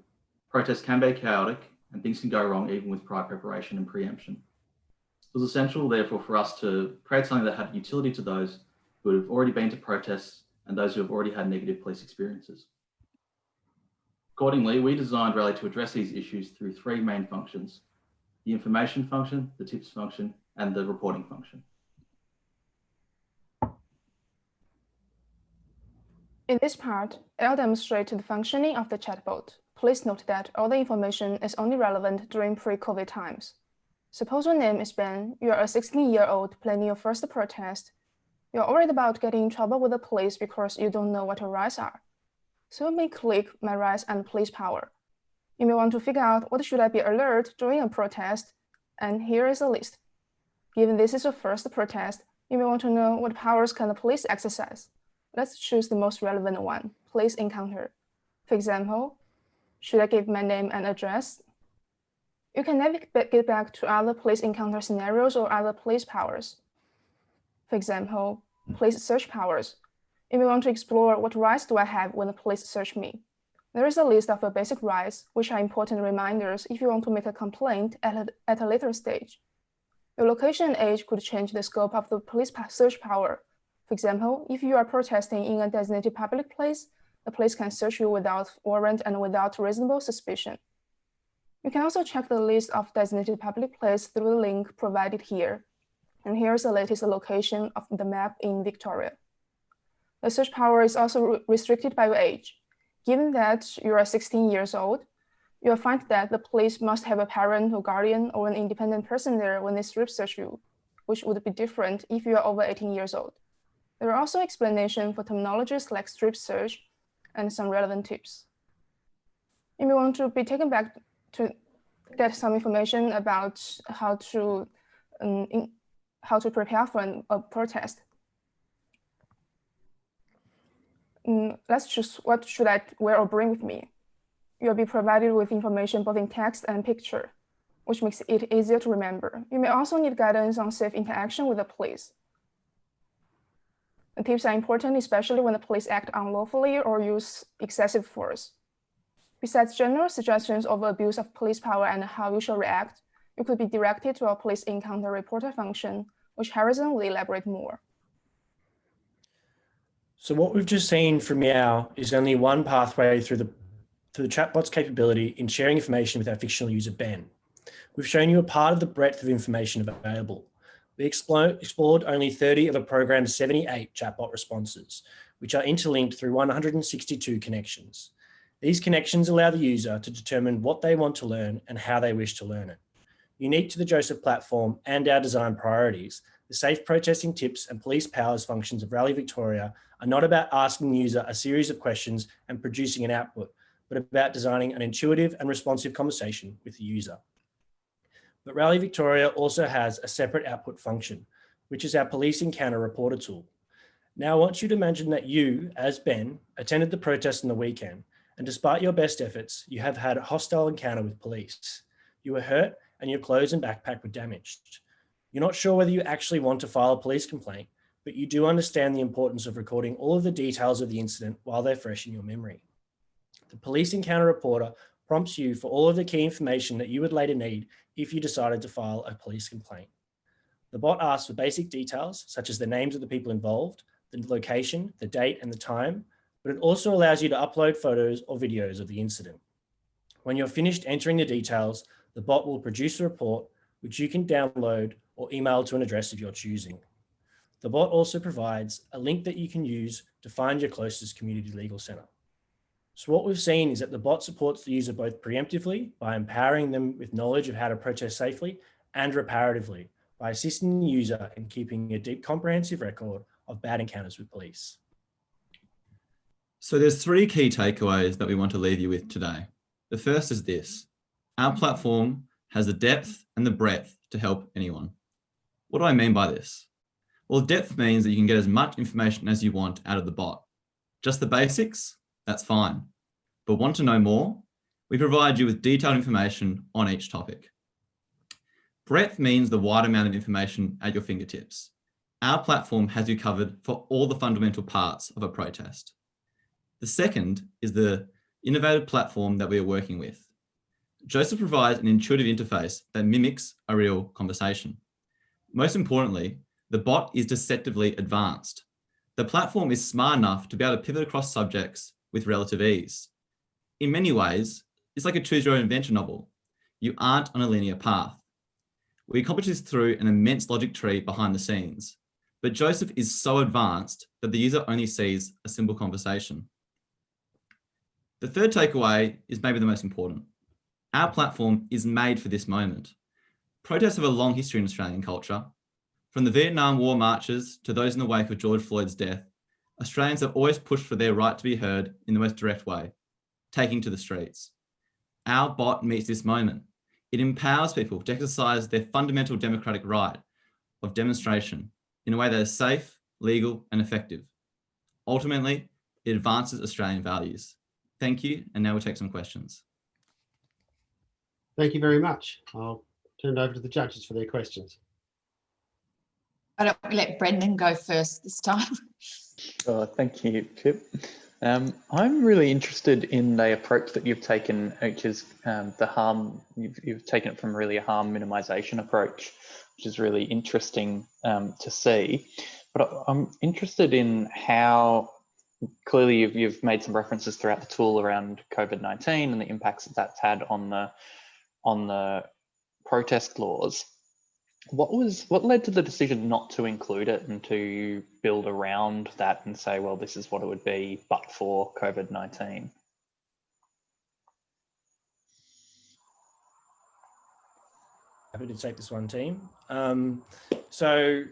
protests can be chaotic and things can go wrong even with prior preparation and preemption. It was essential, therefore, for us to create something that had utility to those who have already been to protests and those who have already had negative police experiences. Accordingly, we designed Rally to address these issues through three main functions: the information function, the tips function, and the reporting function. In this part, I'll demonstrate the functioning of the chatbot. Please note that all the information is only relevant during pre-COVID times. Suppose your name is Ben, you're a 16-year-old planning your first protest. You're worried about getting in trouble with the police because you don't know what your rights are. So you may click My Rights and Police Power. You may want to figure out what should I be alert during a protest, and here is a list. Given this is your first protest, you may want to know what powers can the police exercise. Let's choose the most relevant one, police encounter. For example, should I give my name and address? You can navigate back to other police encounter scenarios or other police powers. For example, police search powers. You may want to explore what rights do I have when the police search me. There is a list of your basic rights, which are important reminders if you want to make a complaint at a later stage. Your location and age could change the scope of the police search power. For example, if you are protesting in a designated public place, the police can search you without warrant and without reasonable suspicion. You can also check the list of designated public places through the link provided here. And here's the latest location of the map in Victoria. The search power is also restricted by your age. Given that you are 16 years old, you'll find that the police must have a parent or guardian or an independent person there when they strip search you, which would be different if you are over 18 years old. There are also explanations for terminologies like strip search and some relevant tips. You may want to be taken back to get some information about how to prepare for a protest. Let's choose what should I wear or bring with me. You'll be provided with information both in text and picture, which makes it easier to remember. You may also need guidance on safe interaction with the police. The tips are important, especially when the police act unlawfully or use excessive force. Besides general suggestions of abuse of police power and how you should react, you could be directed to our police encounter reporter function, which Harrison will elaborate more. So what we've just seen from Meow is only one pathway through the chatbot's capability in sharing information with our fictional user Ben. We've shown you a part of the breadth of information available. We explored only 30 of a program's 78 chatbot responses, which are interlinked through 162 connections. These connections allow the user to determine what they want to learn and how they wish to learn it. Unique to the Joseph platform and our design priorities, the safe protesting tips and police powers functions of Rally Victoria are not about asking the user a series of questions and producing an output, but about designing an intuitive and responsive conversation with the user. But Rally Victoria also has a separate output function, which is our police encounter reporter tool. Now I want you to imagine that you, as Ben, attended the protest on the weekend, and despite your best efforts, you have had a hostile encounter with police. You were hurt and your clothes and backpack were damaged. You're not sure whether you actually want to file a police complaint, but you do understand the importance of recording all of the details of the incident while they're fresh in your memory. The police encounter reporter prompts you for all of the key information that you would later need if you decided to file a police complaint. The bot asks for basic details, such as the names of the people involved, the location, the date and the time, but it also allows you to upload photos or videos of the incident. When you're finished entering the details, the bot will produce a report, which you can download or email to an address of your choosing. The bot also provides a link that you can use to find your closest community legal centre. So what we've seen is that the bot supports the user both preemptively by empowering them with knowledge of how to protest safely and reparatively by assisting the user in keeping a deep comprehensive record of bad encounters with police. So there's three key takeaways that we want to leave you with today. The first is this: our platform has the depth and the breadth to help anyone. What do I mean by this? Well, depth means that you can get as much information as you want out of the bot. Just the basics? That's fine. But want to know more? We provide you with detailed information on each topic. Breadth means the wide amount of information at your fingertips. Our platform has you covered for all the fundamental parts of a protest. The second is the innovative platform that we are working with. Joseph provides an intuitive interface that mimics a real conversation. Most importantly, the bot is deceptively advanced. The platform is smart enough to be able to pivot across subjects with relative ease. In many ways, it's like a choose your own adventure novel. You aren't on a linear path. We accomplish this through an immense logic tree behind the scenes, but Joseph is so advanced that the user only sees a simple conversation. The third takeaway is maybe the most important. Our platform is made for this moment. Protests have a long history in Australian culture. From the Vietnam War marches to those in the wake of George Floyd's death, Australians have always pushed for their right to be heard in the most direct way, taking to the streets. Our bot meets this moment. It empowers people to exercise their fundamental democratic right of demonstration in a way that is safe, legal, and effective. Ultimately, it advances Australian values. Thank you, and now we'll take some questions. Thank you very much. I'll turn it over to the judges for their questions. Why don't we let Brendan go first this time? Thank you, Pip. I'm really interested in the approach that you've taken, which is the harm. You've taken it from really a harm minimization approach, which is really interesting to see. But I'm interested in how clearly you've made some references throughout the tool around COVID-19 and the impacts that that's had on the protest laws. What led to the decision not to include it and to build around that and say, well, this is what it would be but for COVID-19? Happy to take this one, team. So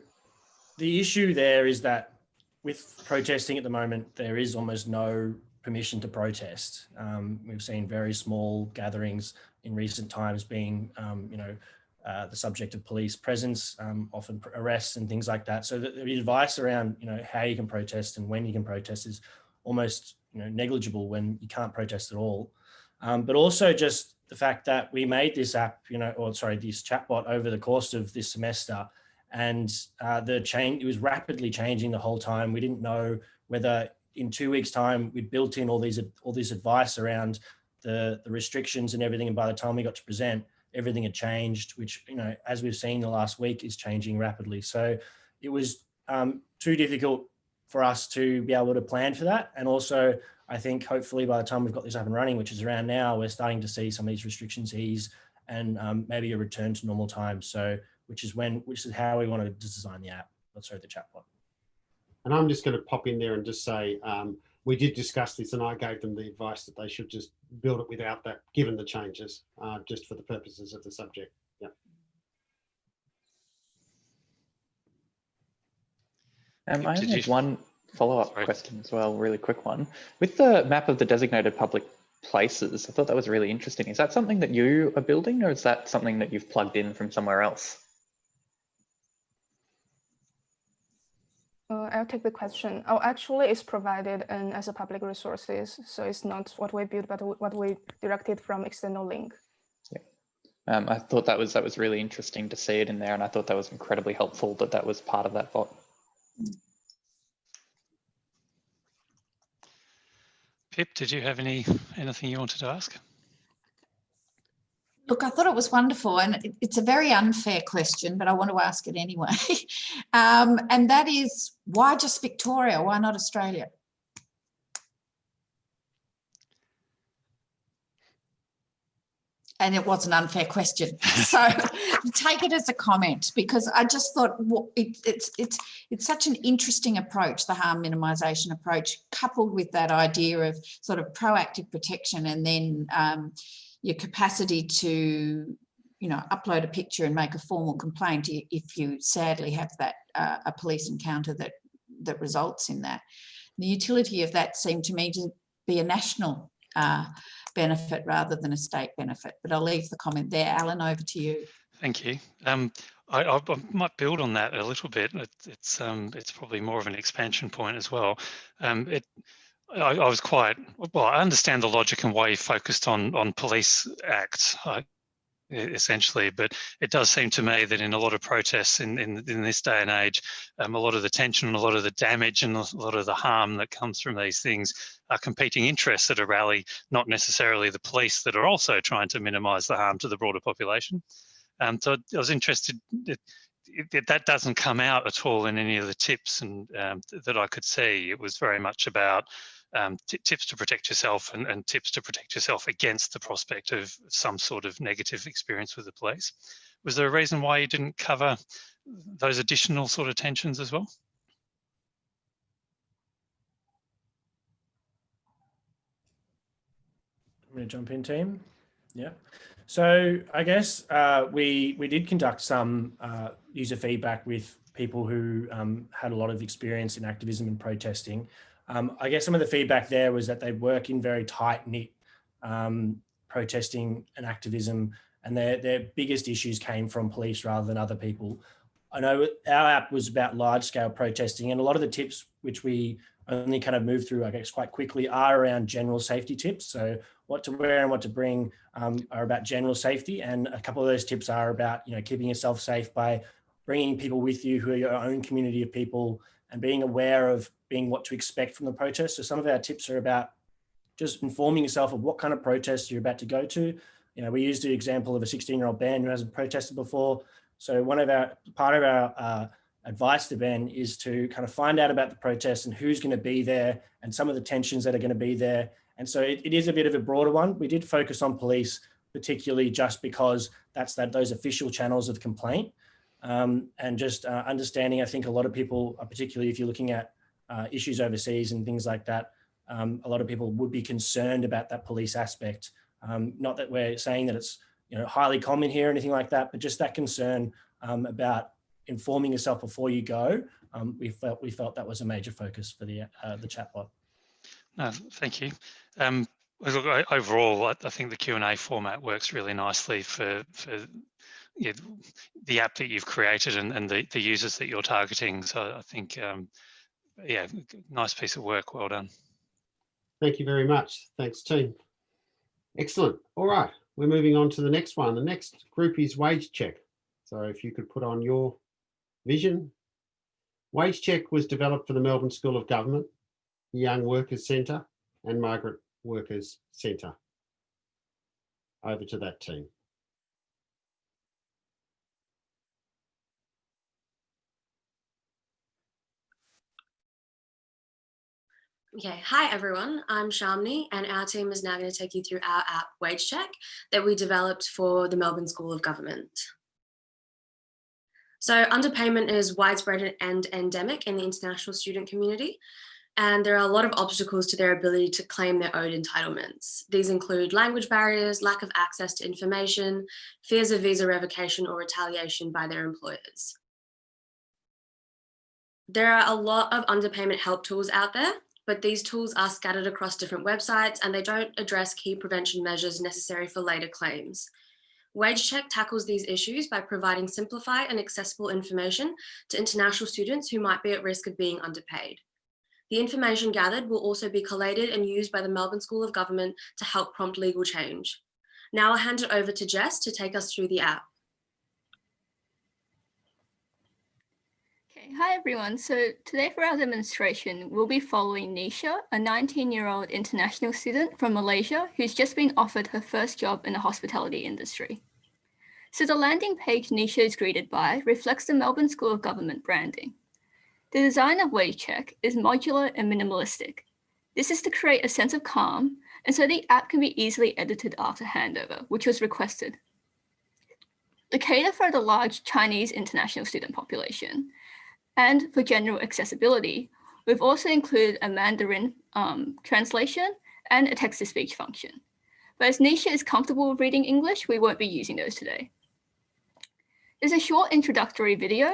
the issue there is that with protesting at the moment, there is almost no permission to protest. We've seen very small gatherings in recent times being, the subject of police presence, often arrests and things like that. So the advice around, how you can protest and when you can protest is almost, negligible when you can't protest at all. But also just the fact that we made this app, this chatbot over the course of this semester, and it was rapidly changing the whole time. We didn't know whether in 2 weeks' time we'd built in all this advice around the restrictions and everything, and by the time we got to present, everything had changed, which, as we've seen the last week, is changing rapidly. So it was too difficult for us to be able to plan for that. And also, I think hopefully by the time we've got this up and running, which is around now, we're starting to see some of these restrictions ease and maybe a return to normal time. So which is how we want to design the app, sorry, the chatbot. And I'm just going to pop in there and just say, we did discuss this and I gave them the advice that they should just build it without that, given the changes, just for the purposes of the subject. Yeah. I have one follow-up question as well, really quick one. With the map of the designated public places, I thought that was really interesting. Is that something that you are building, or is that something that you've plugged in from somewhere else? I'll take the question. Oh, actually, it's provided as a public resources, so it's not what we built, but what we directed from external link. Yeah, I thought that was really interesting to see it in there, and I thought that was incredibly helpful that was part of that bot. Pip, did you have anything you wanted to ask? Look, I thought it was wonderful, and it's a very unfair question, but I want to ask it anyway. And that is, why just Victoria? Why not Australia? And it was an unfair question, so take it as a comment, because I just thought it's such an interesting approach, the harm minimisation approach, coupled with that idea of sort of proactive protection, and then your capacity to, upload a picture and make a formal complaint if you sadly have that a police encounter that results in that. The utility of that seemed to me to be a national benefit rather than a state benefit, but I'll leave the comment there. Alan, over to you. Thank you. I might build on that a little bit. It's probably more of an expansion point as well. I was quite well. I understand the logic and why you focused on police acts, essentially, but it does seem to me that in a lot of protests in this day and age, a lot of the tension, a lot of the damage, and a lot of the harm that comes from these things are competing interests at a rally, not necessarily the police that are also trying to minimise the harm to the broader population. So I was interested. That doesn't come out at all in any of the tips and that I could see. It was very much about tips to protect yourself and tips to protect yourself against the prospect of some sort of negative experience with the police. Was there a reason why you didn't cover those additional sort of tensions as well? I'm going to jump in, team. Yeah. So I guess we did conduct some user feedback with people who had a lot of experience in activism and protesting. I guess some of the feedback there was that they work in very tight-knit protesting and activism, and their biggest issues came from police rather than other people. I know our app was about large-scale protesting, and a lot of the tips which we only kind of moved through, I guess, quite quickly are around general safety tips. So what to wear and what to bring are about general safety, and a couple of those tips are about keeping yourself safe by bringing people with you who are your own community of people, and being aware of what to expect from the protest. So some of our tips are about just informing yourself of what kind of protest you're about to go to. We used the example of a 16-year-old Ben who hasn't protested before. So part of our advice to Ben is to kind of find out about the protest and who's going to be there and some of the tensions that are going to be there. And so it is a bit of a broader one. We did focus on police, particularly just because those official channels of complaint. And just understanding, I think a lot of people, particularly if you're looking at issues overseas and things like that, a lot of people would be concerned about that police aspect. Not that we're saying that it's highly common here or anything like that, but just that concern about informing yourself before you go. We felt that was a major focus for the chatbot. No, thank you. Overall, I think the Q&A format works really nicely for the app that you've created and the users that you're targeting. So I think, yeah, nice piece of work. Well done. Thank you very much. Thanks, team. Excellent. All right, we're moving on to the next one. The next group is Wage Check. So if you could put on your vision. Wage Check was developed for the Melbourne School of Government, the Young Workers Centre and Migrant Workers Centre. Over to that team. Okay, hi everyone, I'm Shamini and our team is now going to take you through our app Wage Check that we developed for the Melbourne School of Government. So underpayment is widespread and endemic in the international student community, and there are a lot of obstacles to their ability to claim their owed entitlements. These include language barriers, lack of access to information, fears of visa revocation or retaliation by their employers. There are a lot of underpayment help tools out there, but these tools are scattered across different websites and they don't address key prevention measures necessary for later claims. Wage Check tackles these issues by providing simplified and accessible information to international students who might be at risk of being underpaid. The information gathered will also be collated and used by the Melbourne School of Government to help prompt legal change. Now I'll hand it over to Jess to take us through the app. Okay, hi everyone. So today for our demonstration, we'll be following Nisha, a 19-year-old international student from Malaysia who's just been offered her first job in the hospitality industry. So the landing page Nisha is greeted by reflects the Melbourne School of Government branding. The design of Wage Check is modular and minimalistic. This is to create a sense of calm, and so the app can be easily edited after handover, which was requested. To cater for the large Chinese international student population, and for general accessibility, we've also included a Mandarin translation and a text-to-speech function. But as Nisha is comfortable with reading English, we won't be using those today. There's a short introductory video,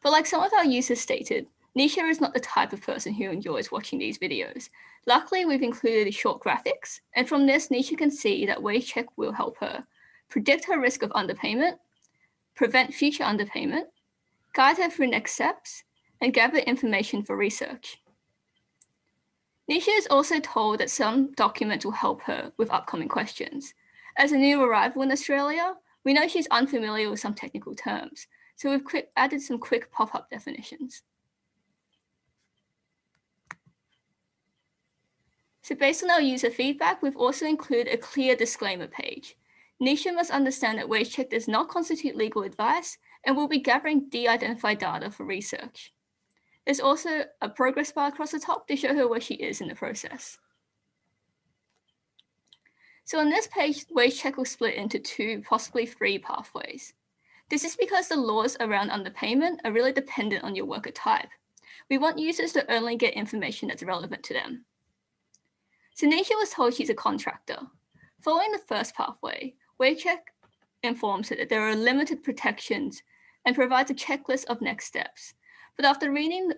but like some of our users stated, Nisha is not the type of person who enjoys watching these videos. Luckily, we've included short graphics, and from this, Nisha can see that Wage Check will help her predict her risk of underpayment, prevent future underpayment, guide her through next steps, and gather information for research. Nisha is also told that some documents will help her with upcoming questions. As a new arrival in Australia, we know she's unfamiliar with some technical terms, so we've added some quick pop-up definitions. So based on our user feedback, we've also included a clear disclaimer page. Nisha must understand that Wage Check does not constitute legal advice and will be gathering de-identified data for research. There's also a progress bar across the top to show her where she is in the process. So on this page, Wage Check will split into 2, possibly 3 pathways. This is because the laws around underpayment are really dependent on your worker type. We want users to only get information that's relevant to them. So Nisha was told she's a contractor. Following the first pathway, Wage Check informs her that there are limited protections and provides a checklist of next steps. But after reading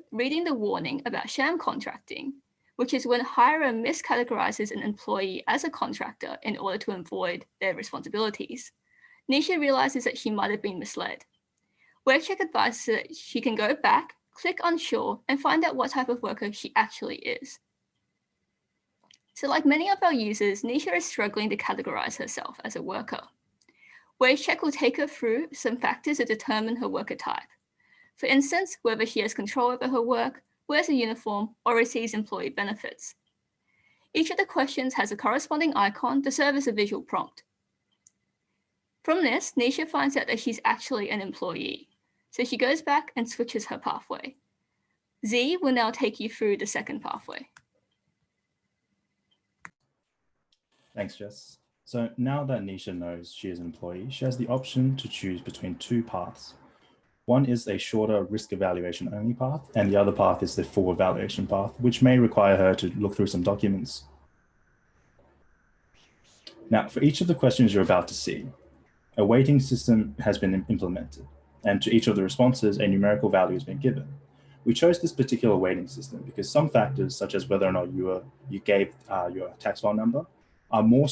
the warning about sham contracting, which is when a hirer miscategorizes an employee as a contractor in order to avoid their responsibilities, Nisha realizes that she might have been misled. Wage Check advises her that she can go back, click unsure, and find out what type of worker she actually is. So like many of our users, Nisha is struggling to categorize herself as a worker. Wage Check will take her through some factors to determine her worker type. For instance, whether she has control over her work, wears a uniform, or receives employee benefits. Each of the questions has a corresponding icon to serve as a visual prompt. From this, Nisha finds out that she's actually an employee, so she goes back and switches her pathway. Z will now take you through the second pathway. Thanks, Jess. So now that Nisha knows she is an employee, she has the option to choose between 2 paths. One is a shorter risk evaluation only path, and the other path is the full evaluation path, which may require her to look through some documents. Now, for each of the questions you're about to see, a weighting system has been implemented, and to each of the responses, a numerical value has been given. We chose this particular weighting system because some factors, such as whether or not you gave your tax file number, are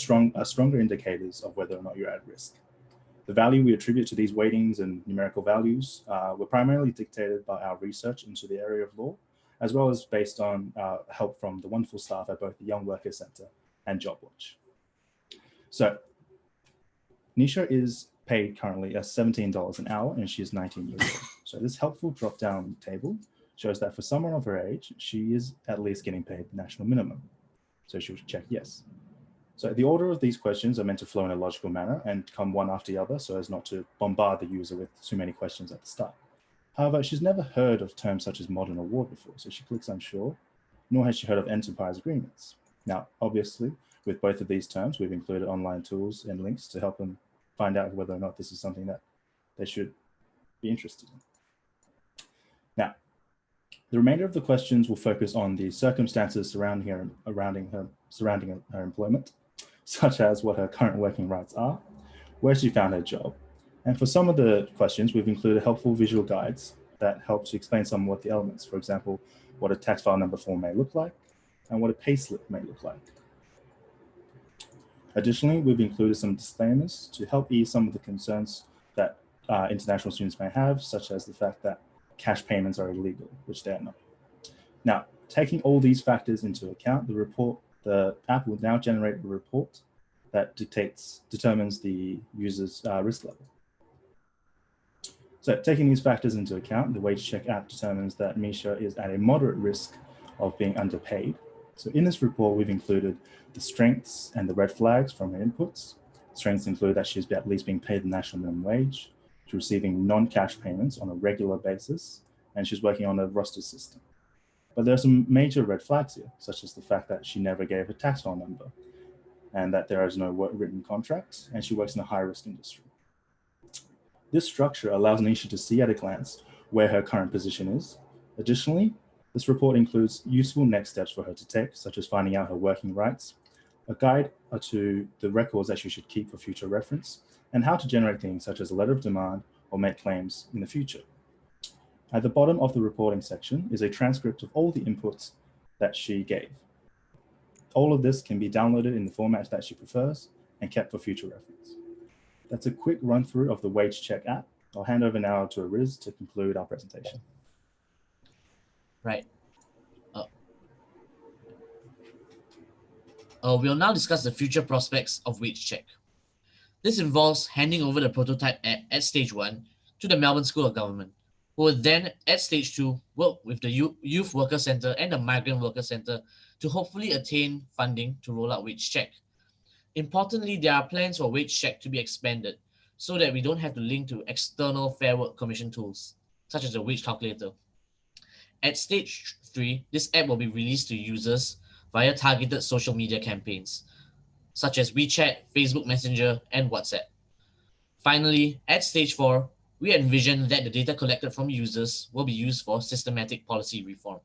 stronger indicators of whether or not you're at risk. The value we attribute to these weightings and numerical values were primarily dictated by our research into the area of law, as well as based on help from the wonderful staff at both the Young Workers Centre and JobWatch. So Nisha is paid currently at $17 an hour and she is 19 years old. So this helpful drop-down table shows that for someone of her age, she is at least getting paid the national minimum. So she would check yes. So the order of these questions are meant to flow in a logical manner and come one after the other so as not to bombard the user with too many questions at the start. However, she's never heard of terms such as modern award before, so she clicks unsure, nor has she heard of enterprise agreements. Now, obviously, with both of these terms, we've included online tools and links to help them find out whether or not this is something that they should be interested in. Now, the remainder of the questions will focus on the circumstances surrounding her employment, such as what her current working rights are, where she found her job. And for some of the questions, we've included helpful visual guides that help to explain some of what the elements, for example, what a tax file number form may look like and what a payslip may look like. Additionally, we've included some disclaimers to help ease some of the concerns that international students may have, such as the fact that cash payments are illegal, which they are not. Now, taking all these factors into account, the app will now generate a report that determines the user's risk level. So taking these factors into account, the Wage Check app determines that Misha is at a moderate risk of being underpaid. So in this report, we've included the strengths and the red flags from her inputs. Strengths include that she's at least being paid the national minimum wage, she's receiving non-cash payments on a regular basis, and she's working on a roster system. But there are some major red flags here, such as the fact that she never gave a tax file number, and that there is no written contract, and she works in a high-risk industry. This structure allows Nisha to see at a glance where her current position is. Additionally, this report includes useful next steps for her to take, such as finding out her working rights, a guide to the records that she should keep for future reference, and how to generate things such as a letter of demand or make claims in the future. At the bottom of the reporting section is a transcript of all the inputs that she gave. All of this can be downloaded in the format that she prefers and kept for future reference. That's a quick run through of the Wage Check app. I'll hand over now to Ariz to conclude our presentation. Right. We'll now discuss the future prospects of Wage Check. This involves handing over the prototype app at stage 1 to the Melbourne School of Government, who will then at stage 2 work with the Youth Worker Centre and the Migrant Worker Centre to hopefully attain funding to roll out Wage Check. Importantly, there are plans for Wage Check to be expanded so that we don't have to link to external Fair Work Commission tools, such as the wage calculator. At stage 3, this app will be released to users via targeted social media campaigns, such as WeChat, Facebook Messenger, and WhatsApp. Finally, at stage 4, we envision that the data collected from users will be used for systematic policy reform.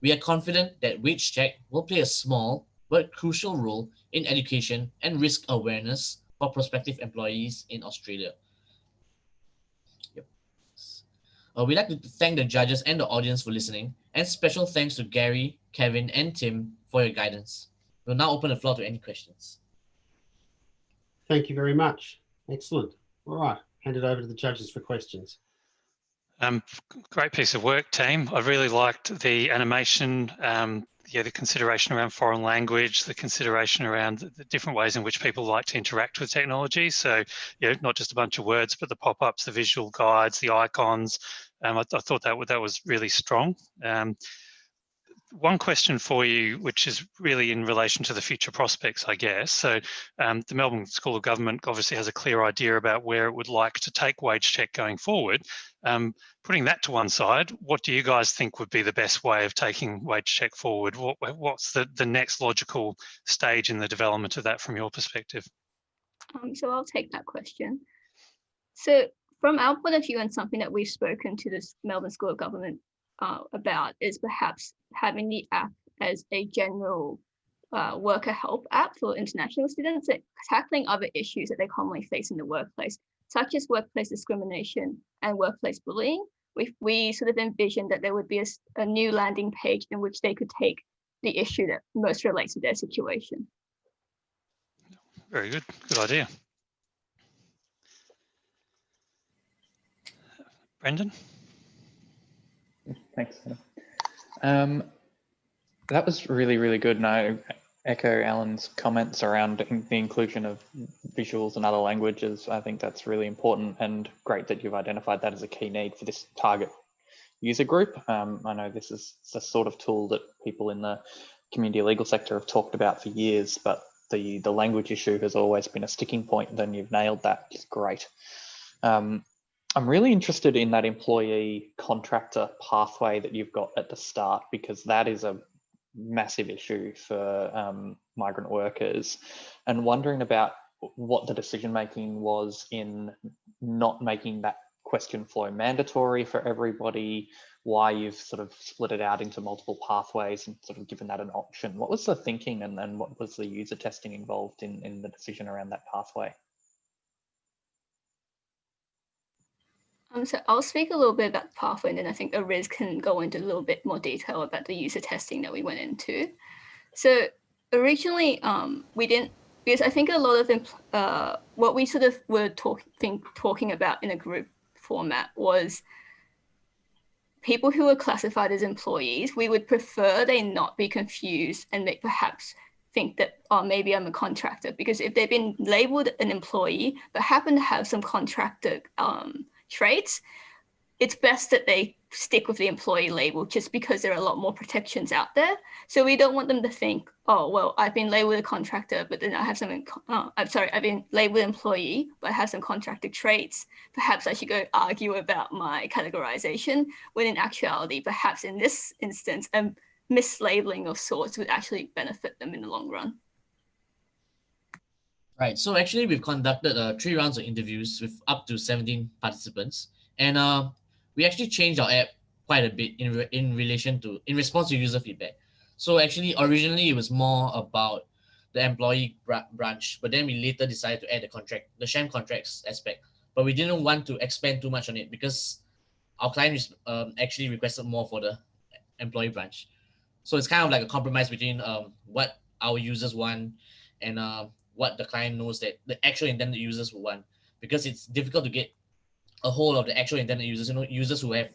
We are confident that Wage Check will play a small but crucial role in education and risk awareness for prospective employees in Australia. We'd like to thank the judges and the audience for listening, and special thanks to Gary, Kevin, and Tim for your guidance. We'll now open the floor to any questions. Thank you very much. Excellent. All right, hand it over to the judges for questions. Great piece of work, team. I really liked the animation, the consideration around foreign language, the consideration around the different ways in which people like to interact with technology. So, not just a bunch of words, but the pop-ups, the visual guides, the icons. I thought that was really strong. One question for you, which is really in relation to the future prospects, I guess. So the Melbourne School of Government obviously has a clear idea about where it would like to take Wage Check going forward. Putting that to one side, what do you guys think would be the best way of taking Wage Check forward? What's the next logical stage in the development of that from your perspective? So I'll take that question. So from our point of view, and something that we've spoken to the Melbourne School of Government about is perhaps having the app as a general worker help app for international students, tackling other issues that they commonly face in the workplace, such as workplace discrimination and workplace bullying. We sort of envisioned that there would be a new landing page in which they could take the issue that most relates to their situation. Very good. Good idea. Brendan? Thanks. That was really, really good. And I echo Alan's comments around the inclusion of visuals and other languages. I think that's really important and great that you've identified that as a key need for this target user group. I know this is the sort of tool that people in the community legal sector have talked about for years, but the language issue has always been a sticking point. Then you've nailed that, which is great. I'm really interested in that employee contractor pathway that you've got at the start, because that is a massive issue for migrant workers, and wondering about what the decision making was in not making that question flow mandatory for everybody, why you've sort of split it out into multiple pathways and sort of given that an option. What was the thinking, and then what was the user testing involved in the decision around that pathway? So I'll speak a little bit about the pathway, and then I think Ariz can go into a little bit more detail about the user testing that we went into. So originally, we didn't, because I think a lot of what we sort of were talking about in a group format was people who are classified as employees. We would prefer they not be confused and they perhaps think that, oh, maybe I'm a contractor, because if they've been labeled an employee but happen to have some contractor traits, it's best that they stick with the employee label, just because there are a lot more protections out there. So we don't want them to think, oh, well, I've been labeled a contractor, but then I have some, I've been labeled employee, but I have some contractor traits. Perhaps I should go argue about my categorization, when in actuality, perhaps in this instance, a mislabeling of sorts would actually benefit them in the long run. Right, so actually we've conducted 3 rounds of interviews with up to 17 participants, and we actually changed our app quite a bit in response to user feedback. So actually originally it was more about the employee branch, but then we later decided to add the sham contracts aspect, but we didn't want to expand too much on it because our client actually requested more for the employee branch. So it's kind of like a compromise between what our users want and what the client knows that the actual intended users will want, because it's difficult to get a hold of the actual intended users, users who have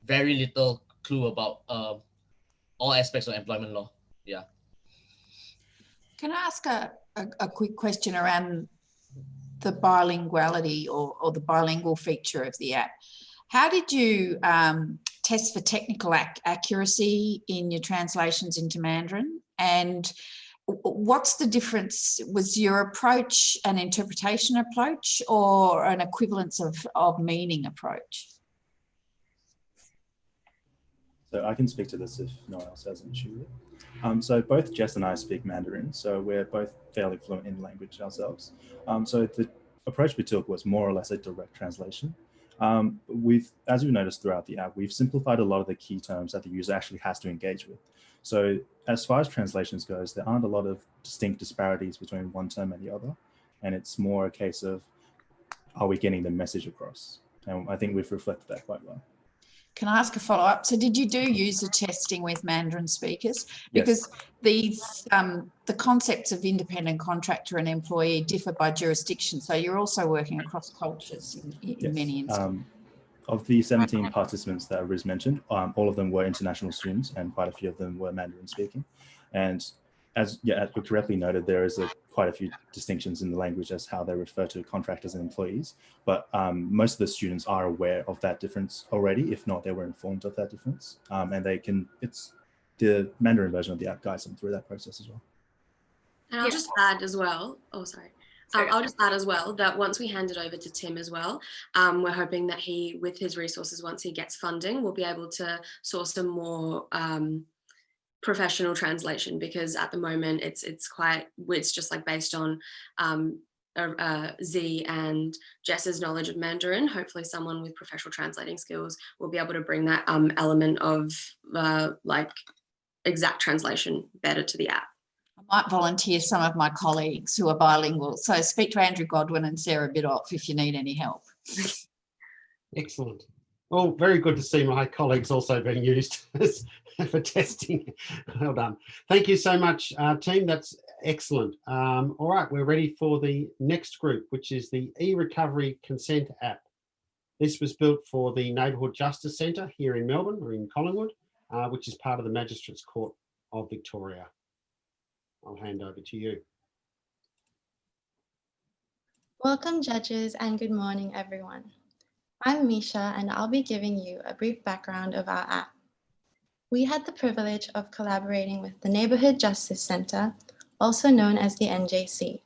very little clue about all aspects of employment law. Yeah. Can I ask a quick question around the bilinguality or the bilingual feature of the app? How did you test for technical accuracy in your translations into Mandarin? And what's the difference? Was your approach an interpretation approach or an equivalence of meaning approach? So I can speak to this if no one else has an issue with it. So both Jess and I speak Mandarin, so we're both fairly fluent in language ourselves. So the approach we took was more or less a direct translation. As you noticed throughout the app, we've simplified a lot of the key terms that the user actually has to engage with. So as far as translations goes, there aren't a lot of distinct disparities between one term and the other. And it's more a case of, are we getting the message across? And I think we've reflected that quite well. Can I ask a follow-up? So did you do user testing with Mandarin speakers? Because these the concepts of independent contractor and employee differ by jurisdiction. So you're also working across cultures in many instances. Of the 17 participants that Riz mentioned, all of them were international students and quite a few of them were Mandarin speaking. And as you correctly noted, there is quite a few distinctions in the language as how they refer to contractors and employees. But most of the students are aware of that difference already. If not, they were informed of that difference. And it's the Mandarin version of the app guides them through that process as well. And I'll just add as well, I'll just add as well that once we hand it over to Tim as well, we're hoping that he, with his resources, once he gets funding, will be able to source some more professional translation, because at the moment it's just like based on Z and Jess's knowledge of Mandarin. Hopefully someone with professional translating skills will be able to bring that element of like exact translation better to the app. I might volunteer some of my colleagues who are bilingual. So speak to Andrew Godwin and Sarah Bidoff if you need any help. Excellent. Well, very good to see my colleagues also being used for testing. Well done. Thank you so much, team. That's excellent. All right, we're ready for the next group, which is the e-recovery consent app. This was built for the Neighbourhood Justice Centre here in Melbourne, or in Collingwood, which is part of the Magistrates Court of Victoria. I'll hand over to you. Welcome, judges, and good morning, everyone. I'm Misha, and I'll be giving you a brief background of our app. We had the privilege of collaborating with the Neighbourhood Justice Centre, also known as the NJC.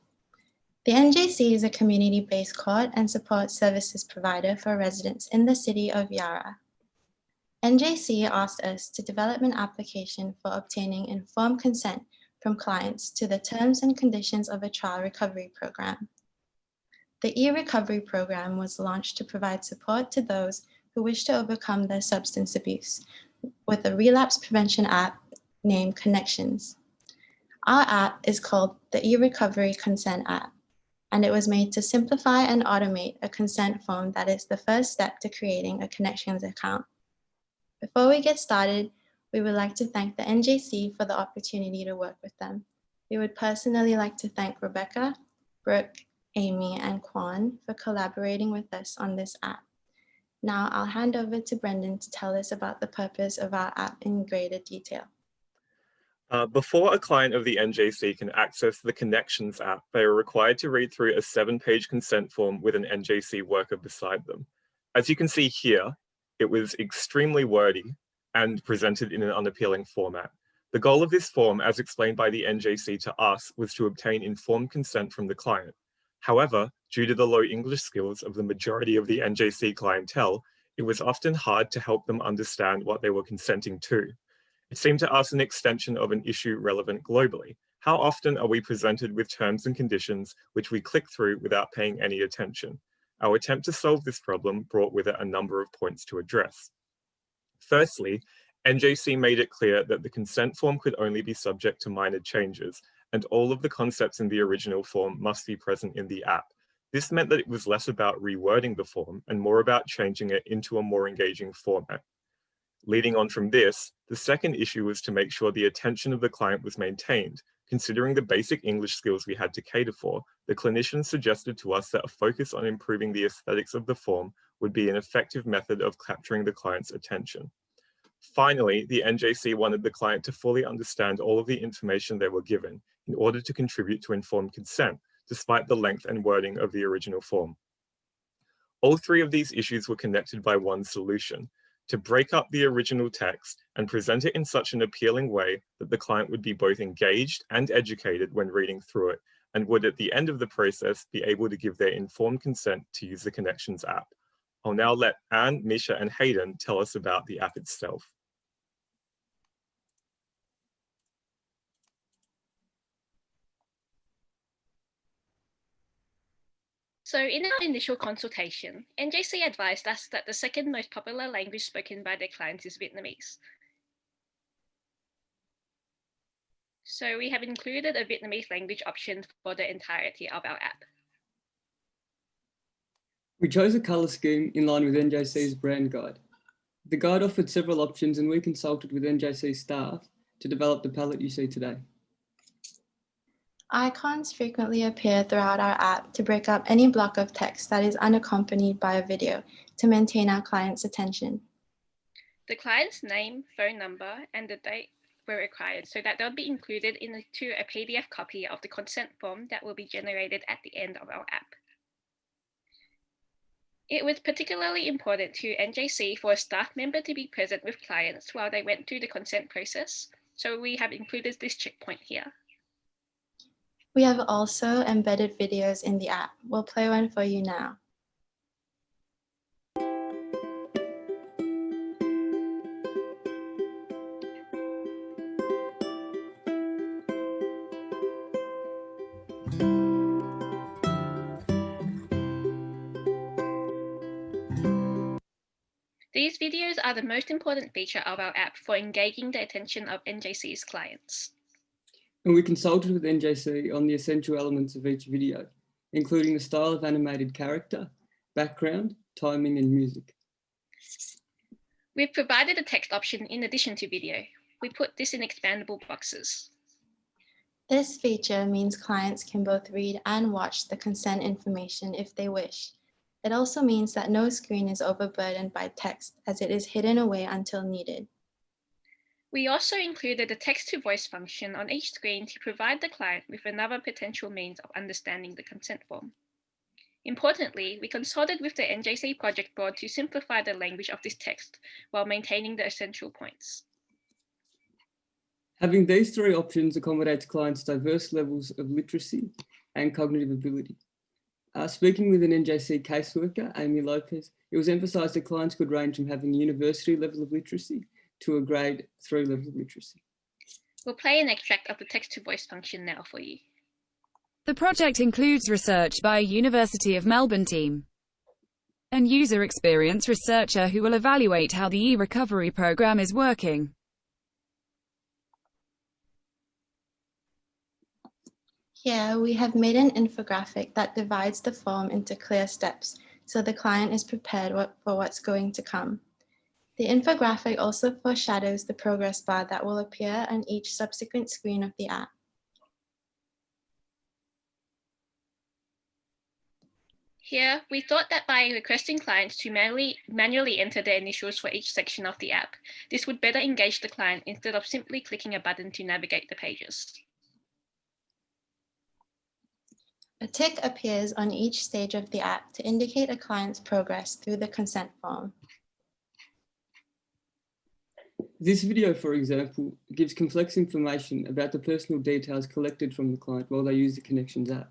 The NJC is a community-based court and support services provider for residents in the city of Yarra. NJC asked us to develop an application for obtaining informed consent from clients to the terms and conditions of a trial recovery program. The e-recovery program was launched to provide support to those who wish to overcome their substance abuse with a relapse prevention app named Connections. Our app is called the e-recovery consent app, and it was made to simplify and automate a consent form that is the first step to creating a Connections account. Before we get started, we would like to thank the NJC for the opportunity to work with them. We would personally like to thank Rebecca, Brooke, Amy, and Kwan for collaborating with us on this app. Now I'll hand over to Brendan to tell us about the purpose of our app in greater detail. Before a client of the NJC can access the Connections app, they are required to read through a 7-page consent form with an NJC worker beside them. As you can see here, it was extremely wordy and presented in an unappealing format. The goal of this form, as explained by the NJC to us, was to obtain informed consent from the client. However, due to the low English skills of the majority of the NJC clientele, it was often hard to help them understand what they were consenting to. It seemed to us an extension of an issue relevant globally. How often are we presented with terms and conditions which we click through without paying any attention? Our attempt to solve this problem brought with it a number of points to address. Firstly, NJC made it clear that the consent form could only be subject to minor changes, and all of the concepts in the original form must be present in the app. This meant that it was less about rewording the form and more about changing it into a more engaging format. Leading on from this, the second issue was to make sure the attention of the client was maintained. Considering the basic English skills we had to cater for, the clinicians suggested to us that a focus on improving the aesthetics of the form would be an effective method of capturing the client's attention. Finally, the NJC wanted the client to fully understand all of the information they were given in order to contribute to informed consent, despite the length and wording of the original form. All three of these issues were connected by one solution: to break up the original text and present it in such an appealing way that the client would be both engaged and educated when reading through it, and would at the end of the process be able to give their informed consent to use the Connections app. I'll now let Anne, Misha, and Hayden tell us about the app itself. So in our initial consultation, NJC advised us that the second most popular language spoken by their clients is Vietnamese. So we have included a Vietnamese language option for the entirety of our app. We chose a colour scheme in line with NJC's brand guide. The guide offered several options and we consulted with NJC staff to develop the palette you see today. Icons frequently appear throughout our app to break up any block of text that is unaccompanied by a video to maintain our client's attention. The client's name, phone number, and the date were required so that they'll be included into a PDF copy of the consent form that will be generated at the end of our app. It was particularly important to NJC for a staff member to be present with clients while they went through the consent process, so we have included this checkpoint here. We have also embedded videos in the app. We'll play one for you now. These videos are the most important feature of our app for engaging the attention of NJC's clients. And we consulted with NJC on the essential elements of each video, including the style of animated character, background, timing, and music. We've provided a text option in addition to video. We put this in expandable boxes. This feature means clients can both read and watch the consent information if they wish. It also means that no screen is overburdened by text, as it is hidden away until needed. We also included a text-to-voice function on each screen to provide the client with another potential means of understanding the consent form. Importantly, we consulted with the NJC project board to simplify the language of this text while maintaining the essential points. Having these three options accommodates clients' diverse levels of literacy and cognitive ability. Speaking with an NJC caseworker, Amy Lopez, It was emphasised that clients could range from having a university level of literacy to a grade 3 level of literacy. We'll play an extract of the text-to-voice function now for you. The project includes research by a University of Melbourne team and user experience researcher who will evaluate how the e-recovery program is working. Here, we have made an infographic that divides the form into clear steps so the client is prepared for what's going to come. The infographic also foreshadows the progress bar that will appear on each subsequent screen of the app. Here, we thought that by requesting clients to manually enter their initials for each section of the app, this would better engage the client instead of simply clicking a button to navigate the pages. A tick appears on each stage of the app to indicate a client's progress through the consent form. This video, for example, gives complex information about the personal details collected from the client while they use the Connections app.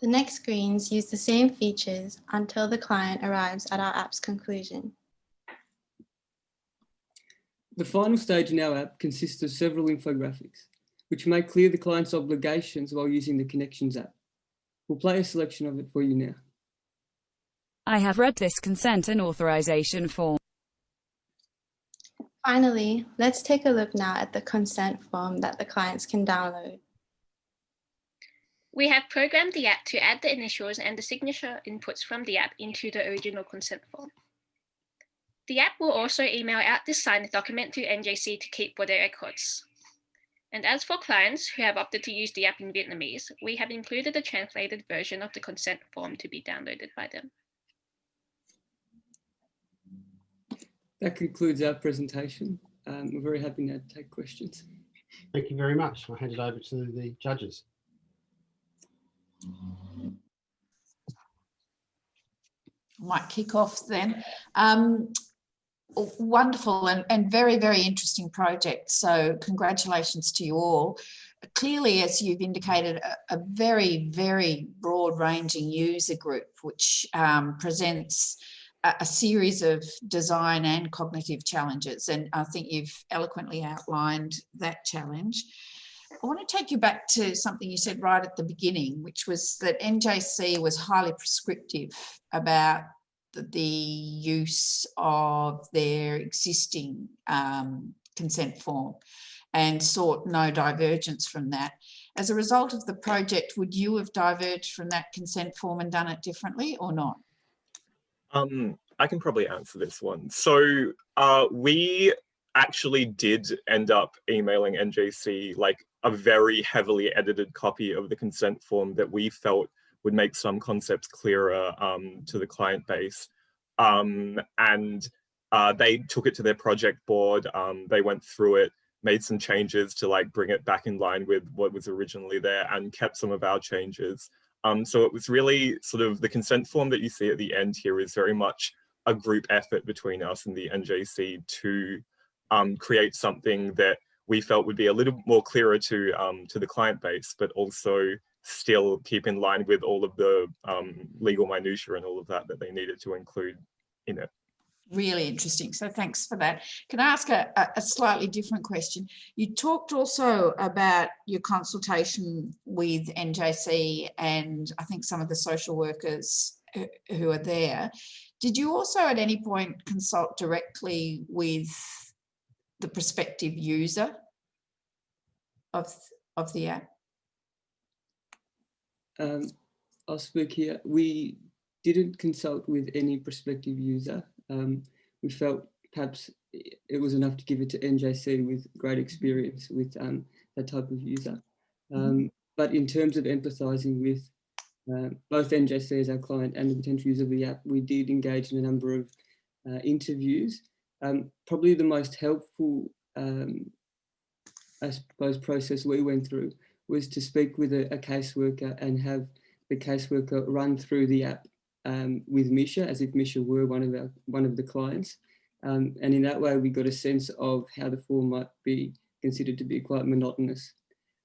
The next screens use the same features until the client arrives at our app's conclusion. The final stage in our app consists of several infographics, which make clear the client's obligations while using the Connections app. We'll play a selection of it for you now. I have read this consent and authorization form. Finally, let's take a look now at the consent form that the clients can download. We have programmed the app to add the initials and the signature inputs from the app into the original consent form. The app will also email out this signed document to NJC to keep for their records. And as for clients who have opted to use the app in Vietnamese, we have included a translated version of the consent form to be downloaded by them. That concludes our presentation. We're very happy now to take questions. Thank you very much. I'll hand it over to the judges. Might kick off then. Wonderful and very, very interesting project. So congratulations to you all. Clearly, as you've indicated, a very, very broad-ranging user group, which presents a series of design and cognitive challenges. And I think you've eloquently outlined that challenge. I want to take you back to something you said right at the beginning, which was that NJC was highly prescriptive about the use of their existing consent form and sought no divergence from that. As a result of the project, would you have diverged from that consent form and done it differently or not? I can probably answer this one. So we actually did end up emailing NJC like a very heavily edited copy of the consent form that we felt would make some concepts clearer to the client base. And they took it to their project board. They went through it, made some changes to like bring it back in line with what was originally there and kept some of our changes. So it was really sort of the consent form that you see at the end here is very much a group effort between us and the NJC to create something that we felt would be a little more clearer to the client base, but also still keep in line with all of the legal minutiae and all of that they needed to include in it. Really interesting. So thanks for that. Can I ask a slightly different question? You talked also about your consultation with NJC and I think some of the social workers who are there. Did you also at any point consult directly with the prospective user of the app? I'll speak here. We didn't consult with any prospective user. We felt perhaps it was enough to give it to NJC with great experience with that type of user. But in terms of empathising with both NJC as our client and the potential user of the app, we did engage in a number of interviews. Probably the most helpful, I suppose, process we went through was to speak with a caseworker and have the caseworker run through the app with Misha, as if Misha were one of the clients. And in that way, we got a sense of how the form might be considered to be quite monotonous.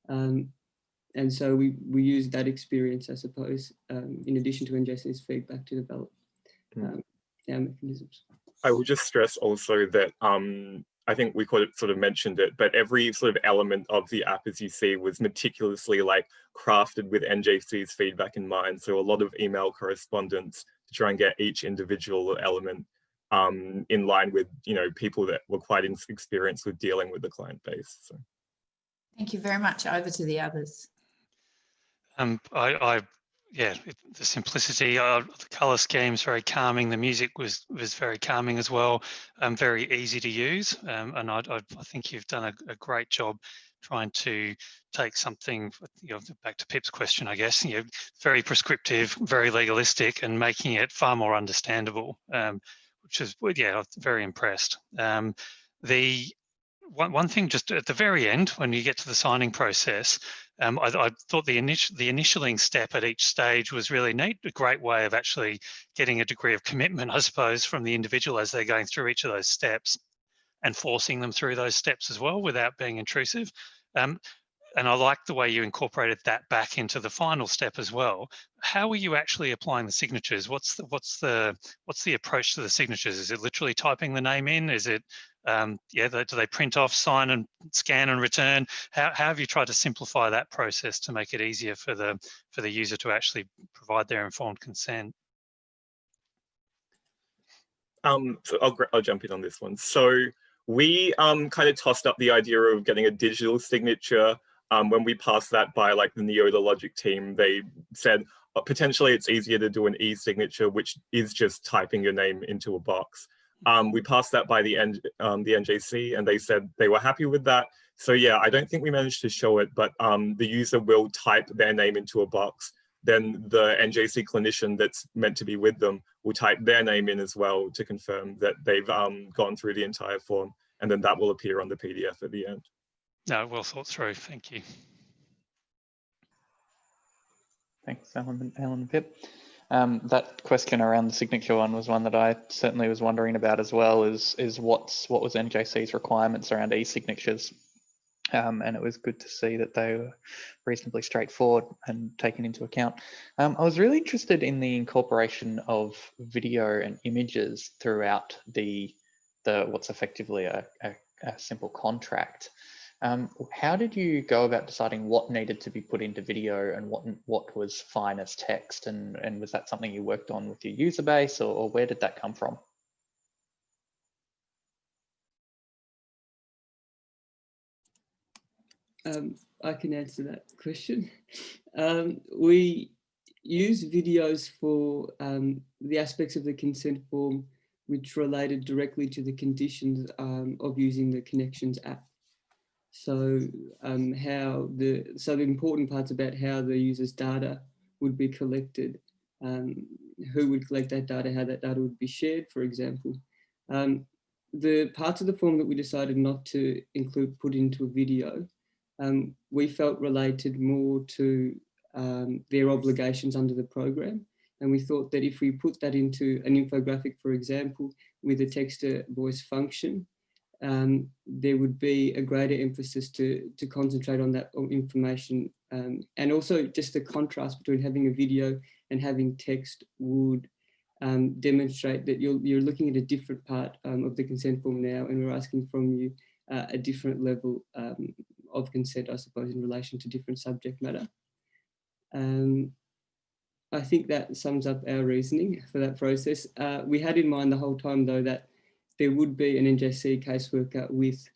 And so we used that experience, I suppose, in addition to NJC's feedback, to develop our mechanisms. I will just stress also that I think we sort of mentioned it, but every sort of element of the app, as you see, was meticulously crafted with NJC's feedback in mind. So a lot of email correspondence to try and get each individual element in line with, people that were quite experienced with dealing with the client base. So. Thank you very much. Over to the others. The simplicity, the color scheme's very calming. The music was very calming as well. Very easy to use, and I think you've done a great job trying to take something, back to Pip's question, I guess, very prescriptive, very legalistic, and making it far more understandable, which is, I'm very impressed. The one thing just at the very end, when you get to the signing process, I thought the initialing step at each stage was really neat, a great way of actually getting a degree of commitment, I suppose, from the individual as they're going through each of those steps and forcing them through those steps as well without being intrusive. And I like the way you incorporated that back into the final step as well. How are you actually applying the signatures? What's the approach to the signatures? Is it literally typing the name in? Is it do they print off, sign and scan and return? How have you tried to simplify that process to make it easier for the user to actually provide their informed consent? So I'll jump in on this one. So we kind of tossed up the idea of getting a digital signature. When we passed that by the Neota Logic team, they said potentially it's easier to do an e-signature, which is just typing your name into a box. We passed that by the NJC, and they said they were happy with that. So yeah, I don't think we managed to show it, but the user will type their name into a box. Then the NJC clinician that's meant to be with them will type their name in as well to confirm that they've gone through the entire form, and then that will appear on the PDF at the end. No, well thought through. Thank you. Thanks, Alan and Pip. That question around the signature one was one that I certainly was wondering about as well, is what was NJC's requirements around e-signatures? And it was good to see that they were reasonably straightforward and taken into account. I was really interested in the incorporation of video and images throughout the what's effectively a simple contract. How did you go about deciding what needed to be put into video and what was fine as text? And was that something you worked on with your user base, or where did that come from? I can answer that question. We use videos for the aspects of the consent form which related directly to the conditions of using the Connections app. So the important parts about how the user's data would be collected, who would collect that data, how that data would be shared, for example. The parts of the form that we decided not to put into a video, we felt related more to their obligations under the program. And we thought that if we put that into an infographic, for example, with a text-to-voice function, there would be a greater emphasis to concentrate on that information. And also just the contrast between having a video and having text would demonstrate that you're looking at a different part of the consent form now, and we're asking from you a different level of consent, I suppose, in relation to different subject matter. I think that sums up our reasoning for that process. We had in mind the whole time, though, that there would be an NJC caseworker with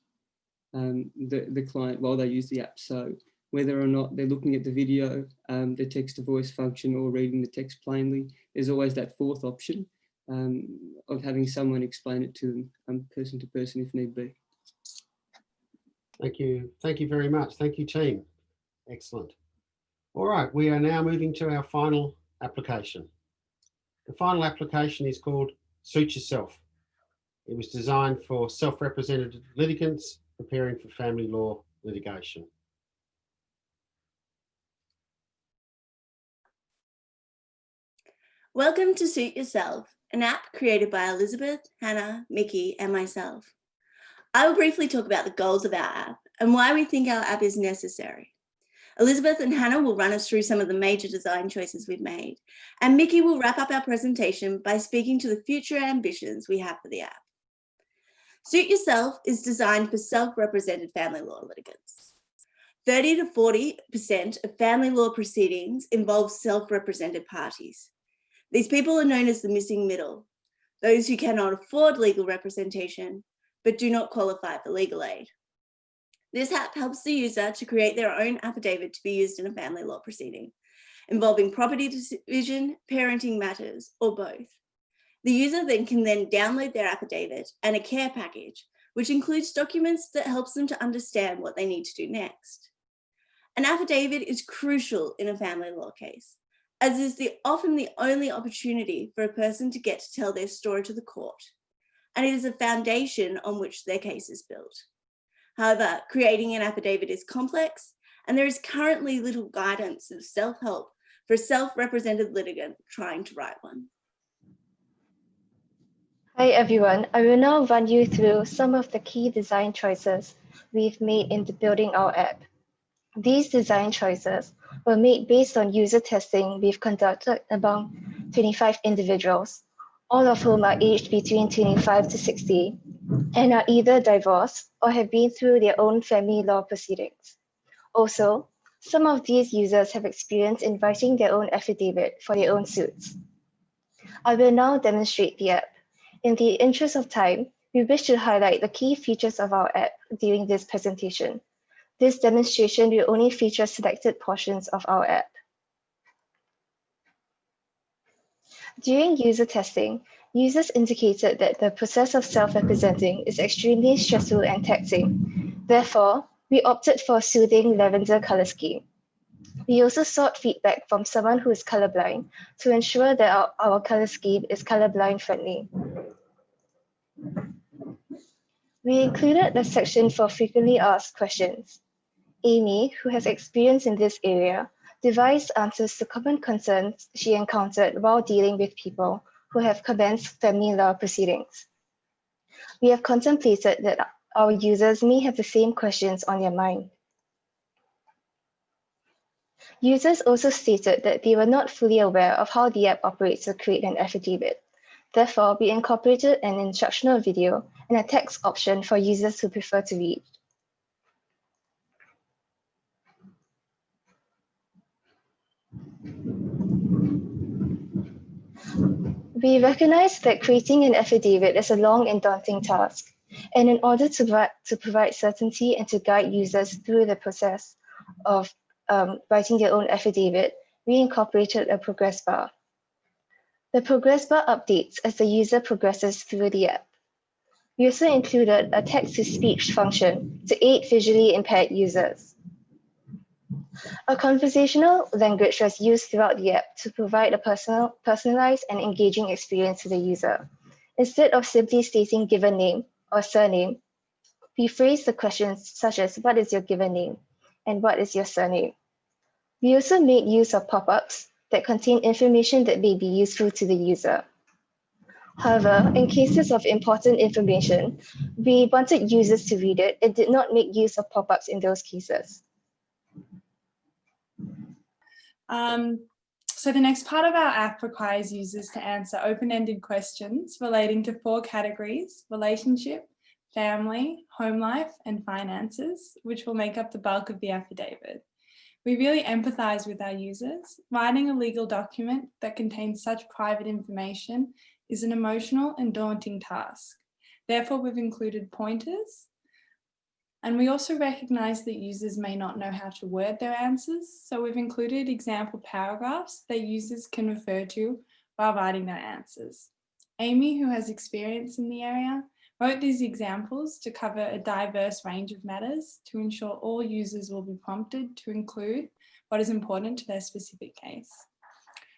the client while they use the app. So whether or not they're looking at the video, the text-to-voice function, or reading the text plainly, there's always that fourth option of having someone explain it to them, person to person, if need be. Thank you. Thank you very much. Thank you, team. Excellent. All right, we are now moving to our final application. The final application is called Suit Yourself. It was designed for self-represented litigants preparing for family law litigation. Welcome to Suit Yourself, an app created by Elizabeth, Hannah, Mickey, and myself. I will briefly talk about the goals of our app and why we think our app is necessary. Elizabeth and Hannah will run us through some of the major design choices we've made, and Mickey will wrap up our presentation by speaking to the future ambitions we have for the app. Suit Yourself is designed for self-represented family law litigants. 30 to 40% of family law proceedings involve self-represented parties. These people are known as the missing middle, those who cannot afford legal representation, but do not qualify for legal aid. This app helps the user to create their own affidavit to be used in a family law proceeding, involving property division, parenting matters, or both. The user can download their affidavit and a care package, which includes documents that helps them to understand what they need to do next. An affidavit is crucial in a family law case, as is often the only opportunity for a person to get to tell their story to the court, and it is a foundation on which their case is built. However, creating an affidavit is complex, and there is currently little guidance of self-help for a self-represented litigant trying to write one. Hi everyone, I will now run you through some of the key design choices we've made in building our app. These design choices were made based on user testing we've conducted among 25 individuals, all of whom are aged between 25 to 60 and are either divorced or have been through their own family law proceedings. Also, some of these users have experience in writing their own affidavit for their own suits. I will now demonstrate the app. In the interest of time, we wish to highlight the key features of our app during this presentation. This demonstration will only feature selected portions of our app. During user testing, users indicated that the process of self-representing is extremely stressful and taxing. Therefore, we opted for a soothing lavender color scheme. We also sought feedback from someone who is colorblind to ensure that our color scheme is colorblind friendly. We included a section for frequently asked questions. Amy, who has experience in this area, devised answers to common concerns she encountered while dealing with people who have commenced family law proceedings. We have contemplated that our users may have the same questions on their mind. Users also stated that they were not fully aware of how the app operates to create an affidavit. Therefore, we incorporated an instructional video and a text option for users who prefer to read. We recognize that creating an affidavit is a long and daunting task, and in order to provide certainty and to guide users through the process of writing their own affidavit, we incorporated a progress bar. The progress bar updates as the user progresses through the app. We also included a text-to-speech function to aid visually impaired users. A conversational language was used throughout the app to provide a personalized and engaging experience to the user. Instead of simply stating given name or surname, we phrased the questions such as what is your given name and what is your surname. We also made use of pop-ups that contain information that may be useful to the user. However, in cases of important information, we wanted users to read it and did not make use of pop-ups in those cases. So the next part of our app requires users to answer open-ended questions relating to 4 categories: relationship, family, home life, and finances, which will make up the bulk of the affidavit. We really empathize with our users. Writing a legal document that contains such private information is an emotional and daunting task. Therefore, we've included pointers. And we also recognize that users may not know how to word their answers, so we've included example paragraphs that users can refer to while writing their answers. Amy, who has experience in the area, wrote these examples to cover a diverse range of matters to ensure all users will be prompted to include what is important to their specific case.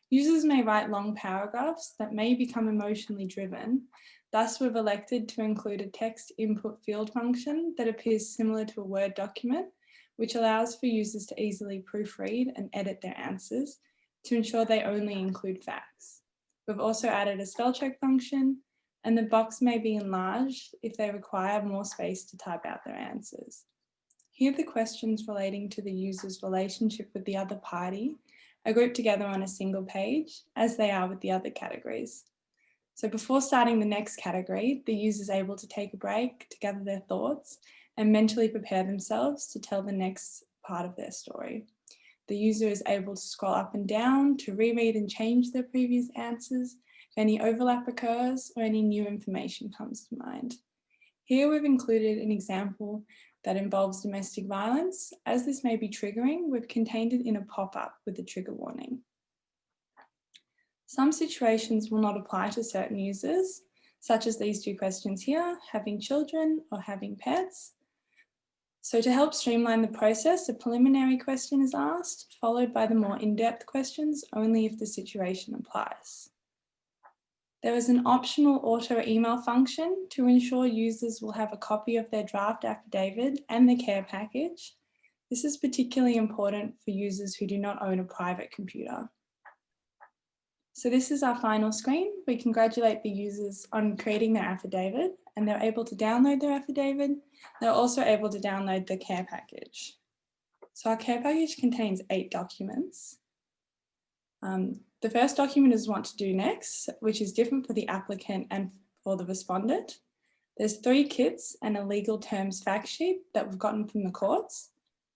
Users may write long paragraphs that may become emotionally driven. Thus, we've elected to include a text input field function that appears similar to a Word document, which allows for users to easily proofread and edit their answers to ensure they only include facts. We've also added a spell check function, and the box may be enlarged if they require more space to type out their answers. Here, the questions relating to the user's relationship with the other party are grouped together on a single page, as they are with the other categories. So before starting the next category, the user is able to take a break to gather their thoughts and mentally prepare themselves to tell the next part of their story. The user is able to scroll up and down to reread and change their previous answers if any overlap occurs or any new information comes to mind. Here we've included an example that involves domestic violence. As this may be triggering, we've contained it in a pop-up with a trigger warning. Some situations will not apply to certain users, such as these two questions here, having children or having pets. So to help streamline the process, a preliminary question is asked, followed by the more in-depth questions only if the situation applies. There is an optional auto email function to ensure users will have a copy of their draft affidavit and the care package. This is particularly important for users who do not own a private computer. So this is our final screen. We congratulate the users on creating their affidavit, and they're able to download their affidavit. They're also able to download the care package. So our care package contains 8 documents. The first document is what to do next, which is different for the applicant and for the respondent. There's 3 kits and a legal terms fact sheet that we've gotten from the courts.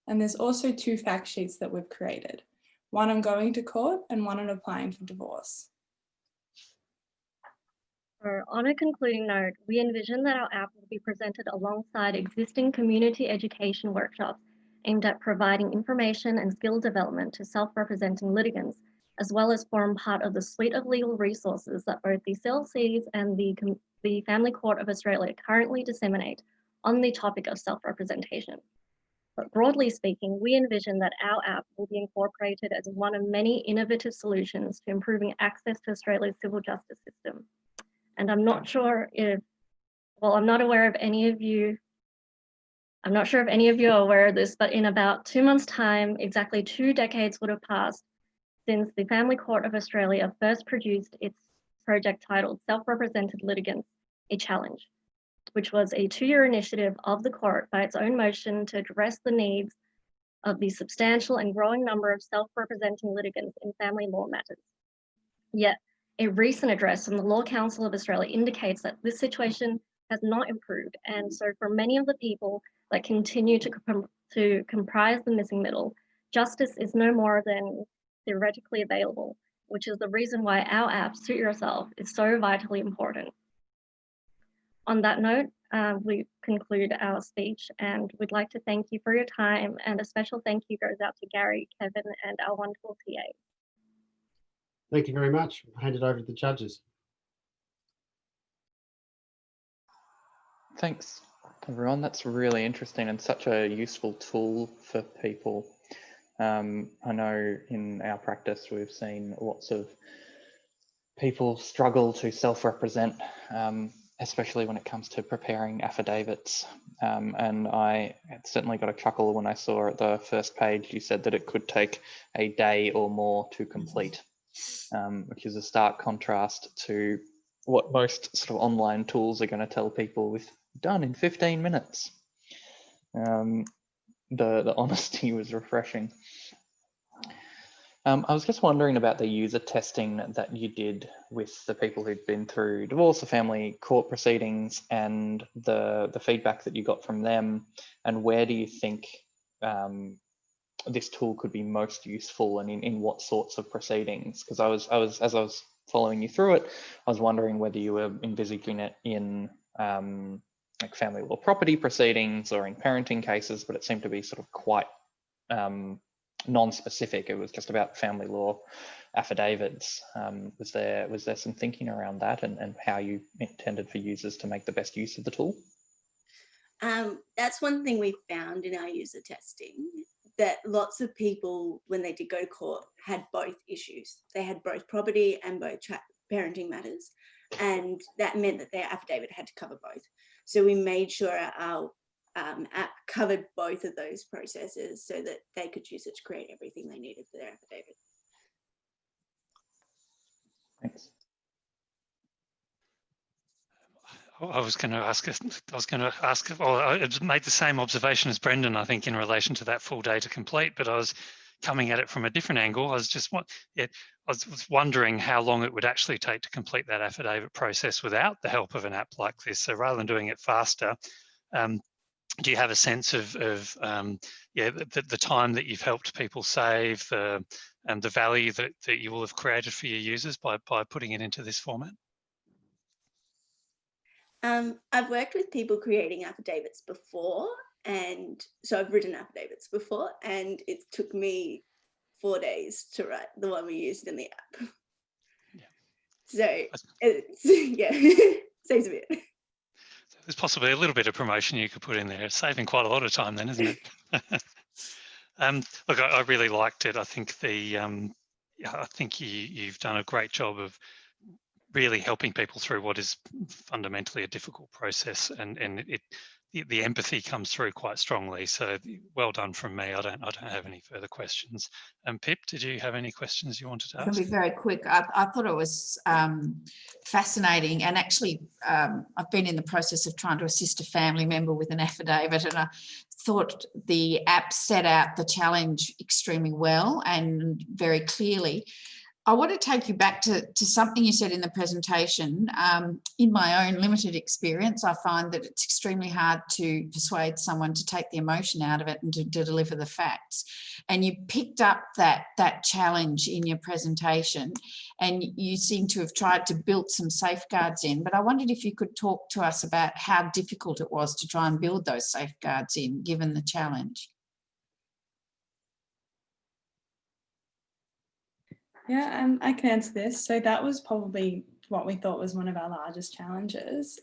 And there's also 2 fact sheets that we've created, one on going to court and one on applying for divorce. On a concluding note, we envision that our app will be presented alongside existing community education workshops aimed at providing information and skill development to self-representing litigants, as well as form part of the suite of legal resources that both the CLCs and the Family Court of Australia currently disseminate on the topic of self-representation. But broadly speaking, we envision that our app will be incorporated as one of many innovative solutions to improving access to Australia's civil justice system. And I'm not sure if, well, I'm not aware of any of you, I'm not sure if any of you are aware of this, but in about 2 months' time, exactly 2 decades would have passed since the Family Court of Australia first produced its project titled Self-Represented Litigants, a Challenge, which was a 2-year initiative of the court by its own motion to address the needs of the substantial and growing number of self-representing litigants in family law matters. Yet, a recent address from the Law Council of Australia indicates that this situation has not improved. And so for many of the people that continue to comprise the missing middle, justice is no more than theoretically available, which is the reason why our app, Suit Yourself, is so vitally important. On that note, we conclude our speech, and we'd like to thank you for your time, and a special thank you goes out to Gary, Kevin, and our wonderful TA. Thank you very much. I'll hand it over to the judges. Thanks, everyone. That's really interesting and such a useful tool for people. I know in our practice, we've seen lots of people struggle to self-represent, especially when it comes to preparing affidavits. And I certainly got a chuckle when I saw at the first page, you said that it could take a day or more to complete, which is a stark contrast to what most sort of online tools are going to tell people with done in 15 minutes. The honesty was refreshing. I was just wondering about the user testing that you did with the people who'd been through divorce or family court proceedings, and the feedback that you got from them, and where do you think this tool could be most useful, and in what sorts of proceedings? Because as I was following you through it, I was wondering whether you were envisaging it in like family law property proceedings or in parenting cases, but it seemed to be sort of quite non-specific. It was just about family law affidavits. Was there some thinking around that, and how you intended for users to make the best use of the tool? That's one thing we found in our user testing, that lots of people, when they did go to court, had both issues. They had both property and both parenting matters, and that meant that their affidavit had to cover both. So we made sure our app covered both of those processes so that they could use it to create everything they needed for their affidavit. Thanks. I was going to ask, well, I made the same observation as Brendan, I think, in relation to that full day to complete, but I was coming at it from a different angle. I was wondering how long it would actually take to complete that affidavit process without the help of an app like this. So rather than doing it faster, do you have a sense of the time that you've helped people save, the value that you will have created for your users by putting it into this format? I've worked with people creating affidavits before, and so I've written affidavits before, and it took me 4 days to write the one we used in the app. Yeah. So it's, saves a bit. There's possibly a little bit of promotion you could put in there. It's saving quite a lot of time then, isn't it? Look, I really liked it. I think I think you've done a great job of really helping people through what is fundamentally a difficult process, and the empathy comes through quite strongly. So well done from me. I don't have any further questions. Pip, did you have any questions you wanted to ask? I'll be very quick. I thought it was fascinating, and actually I've been in the process of trying to assist a family member with an affidavit, and I thought the app set out the challenge extremely well and very clearly. I want to take you back to something you said in the presentation. In my own limited experience, I find that it's extremely hard to persuade someone to take the emotion out of it and to deliver the facts. And you picked up that challenge in your presentation, and you seem to have tried to build some safeguards in. But I wondered if you could talk to us about how difficult it was to try and build those safeguards in, given the challenge. Yeah, I can answer this. So that was probably what we thought was one of our largest challenges.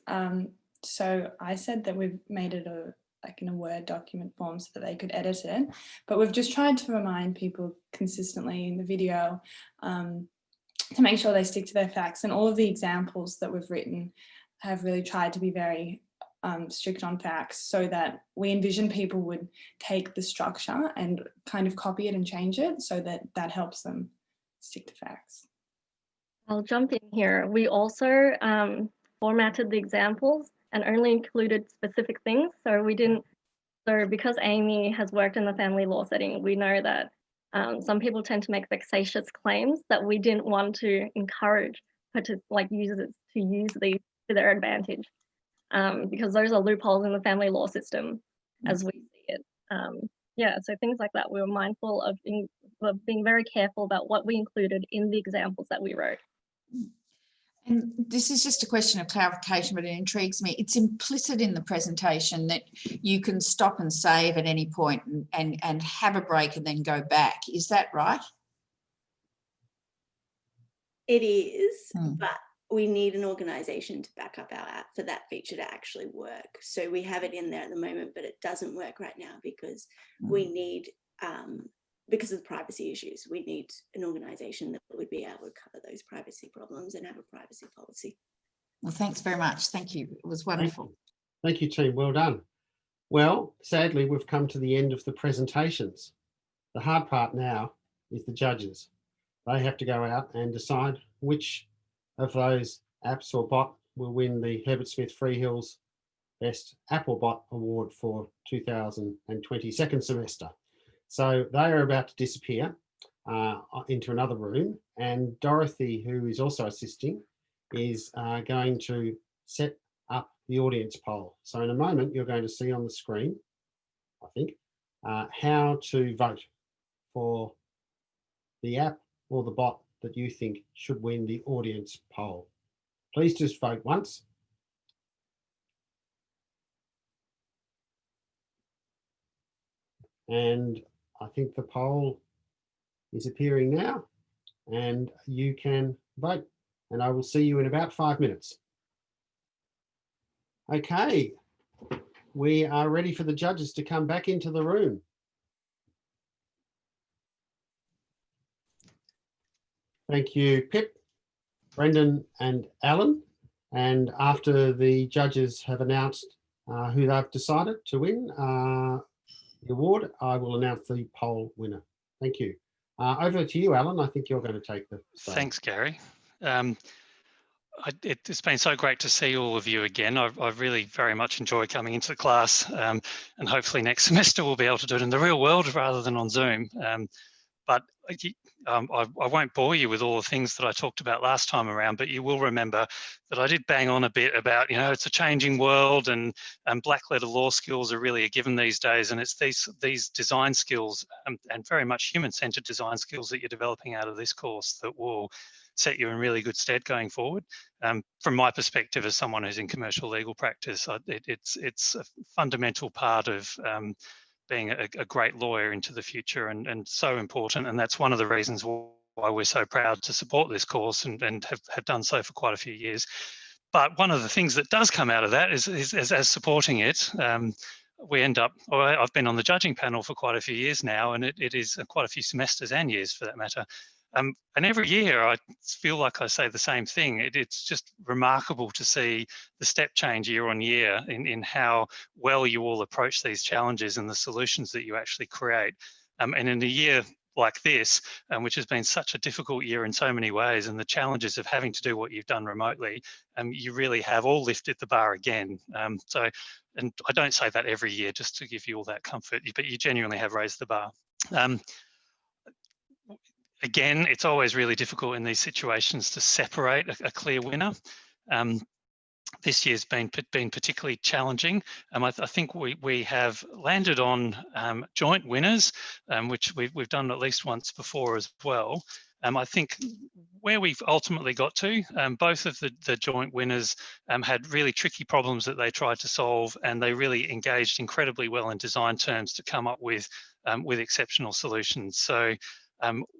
So I said that we've made it in a Word document form so that they could edit it, but we've just tried to remind people consistently in the video to make sure they stick to their facts. And all of the examples that we've written have really tried to be very strict on facts, so that we envision people would take the structure and kind of copy it and change it, so that helps them stick to facts. I'll jump in here. We also formatted the examples and only included specific things. So because Amy has worked in the family law setting, we know that some people tend to make vexatious claims that we didn't want to encourage users to use these to their advantage, because those are loopholes in the family law system as we see it. So things like that, we were mindful of being very careful about what we included in the examples that we wrote. And this is just a question of clarification, but it intrigues me. It's implicit in the presentation that you can stop and save at any point and have a break and then go back. Is that right? It is, but we need an organisation to back up our app for that feature to actually work. So we have it in there at the moment, but it doesn't work right now because we need, because of the privacy issues, we need an organisation that would be able to cover those privacy problems and have a privacy policy. Well, thanks very much. Thank you. It was wonderful. Thank you, team. Well done. Well, sadly, we've come to the end of the presentations. The hard part now is the judges. They have to go out and decide which of those apps or bot will win the Herbert Smith Freehills Best App or Bot Award for 2020 second semester. So they are about to disappear into another room, and Dorothy, who is also assisting, is going to set up the audience poll. So in a moment, you're going to see on the screen, I think, how to vote for the app or the bot that you think should win the audience poll. Please just vote once. And I think the poll is appearing now, and you can vote. And I will see you in about 5 minutes. Okay, we are ready for the judges to come back into the room. Thank you, Pip, Brendan and Alan. And after the judges have announced who they've decided to win the award, I will announce the poll winner. Thank you. Over to you, Alan. I think you're going to take the stage. Thanks, Gary. It's been so great to see all of you again. I really very much enjoy coming into the class, and hopefully next semester we'll be able to do it in the real world rather than on Zoom. But I won't bore you with all the things that I talked about last time around, but you will remember that I did bang on a bit about, it's a changing world, and black letter law skills are really a given these days. And it's these design skills and very much human-centered design skills that you're developing out of this course that will set you in really good stead going forward. From my perspective as someone who's in commercial legal practice, it's a fundamental part of being a great lawyer into the future, and so important. And that's one of the reasons why we're so proud to support this course and have done so for quite a few years. But one of the things that does come out of that is as supporting it, we end up, I've been on the judging panel for quite a few years now, and it is quite a few semesters and years for that matter. And every year I feel like I say the same thing. It's just remarkable to see the step change year on year in how well you all approach these challenges and the solutions that you actually create. And in a year like this, which has been such a difficult year in so many ways, and the challenges of having to do what you've done remotely, you really have all lifted the bar again. And I don't say that every year just to give you all that comfort, but you genuinely have raised the bar. Again, it's always really difficult in these situations to separate a clear winner. This year's been particularly challenging. I think we have landed on joint winners, which we've done at least once before as well. I think where we've ultimately got to, both of the joint winners had really tricky problems that they tried to solve, and they really engaged incredibly well in design terms to come up with exceptional solutions. So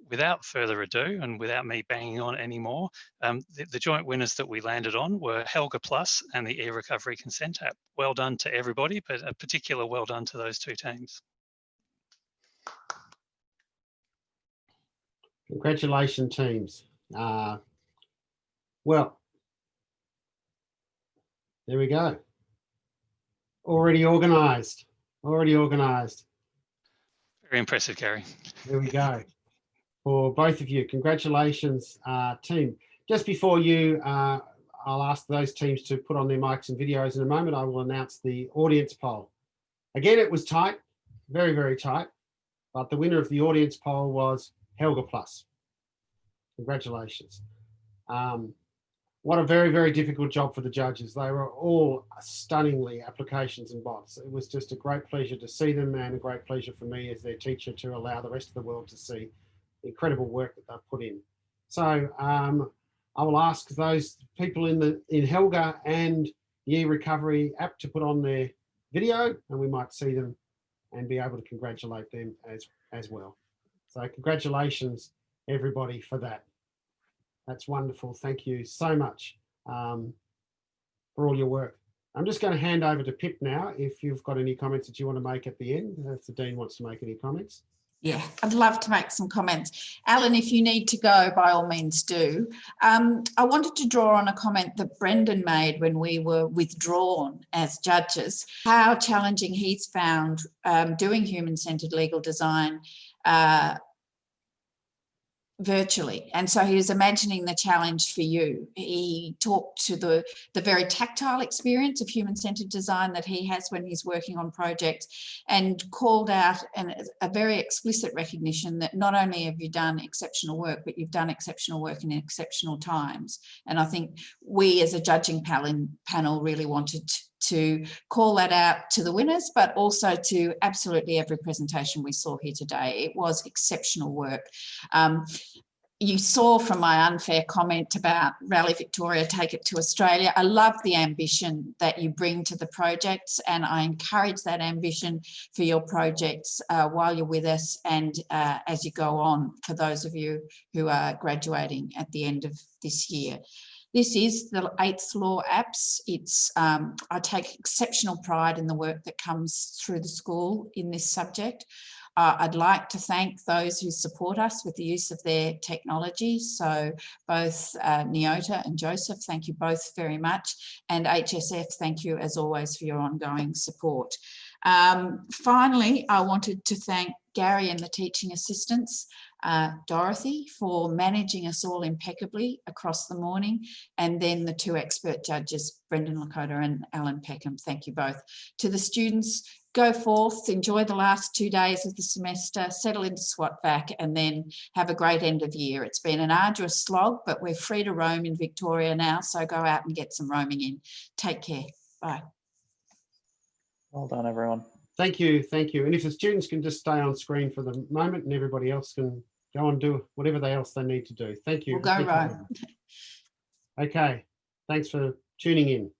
without further ado, and without me banging on anymore, the joint winners that we landed on were Helga Plus and the e-recovery consent app. Well done to everybody, but a particular well done to those two teams. Congratulations, teams. Well, there we go. Already organised. Already organised. Very impressive, Gary. There we go. For both of you, congratulations, team. Just before you, I'll ask those teams to put on their mics and videos in a moment. I will announce the audience poll. Again, it was tight, very, very tight, but the winner of the audience poll was Helga Plus. Congratulations. What a very, very difficult job for the judges. They were all stunningly applications and bots. It was just a great pleasure to see them, and a great pleasure for me as their teacher to allow the rest of the world to see the incredible work that they've put in. So I will ask those people in Helga and the e-recovery app to put on their video, and we might see them and be able to congratulate them as well. So congratulations, everybody, for that. That's wonderful. Thank you so much for all your work. I'm just going to hand over to Pip now, if you've got any comments that you want to make at the end, if the Dean wants to make any comments. Yeah, I'd love to make some comments. Alan, if you need to go, by all means do. I wanted to draw on a comment that Brendan made when we were withdrawn as judges, how challenging he's found doing human-centred legal design virtually. And so he was imagining the challenge for you. He talked to the very tactile experience of human-centred design that he has when he's working on projects, and called out a very explicit recognition that not only have you done exceptional work, but you've done exceptional work in exceptional times. And I think we as a judging panel really wanted to call that out to the winners, but also to absolutely every presentation we saw here today. It was exceptional work. You saw from my unfair comment about Rally Victoria, take it to Australia. I love the ambition that you bring to the projects, and I encourage that ambition for your projects while you're with us and as you go on, for those of you who are graduating at the end of this year. This is the 8th Law apps. It's I take exceptional pride in the work that comes through the school in this subject. I'd like to thank those who support us with the use of their technology. So both Neota and Joseph, thank you both very much. And HSF, thank you as always for your ongoing support. Finally, I wanted to thank Gary and the teaching assistants, Dorothy, for managing us all impeccably across the morning, and then the two expert judges, Brendan Lakota and Alan Peckham. Thank you both. To the students, go forth, enjoy the last 2 days of the semester, settle into SWATVAC, and then have a great end of year. It's been an arduous slog, but we're free to roam in Victoria now, so go out and get some roaming in. Take care. Bye. Well done, everyone. Thank you, thank you. And if the students can just stay on screen for the moment and everybody else can go and do whatever else they need to do. Thank you. We'll go Thank you. roam. Okay, thanks for tuning in.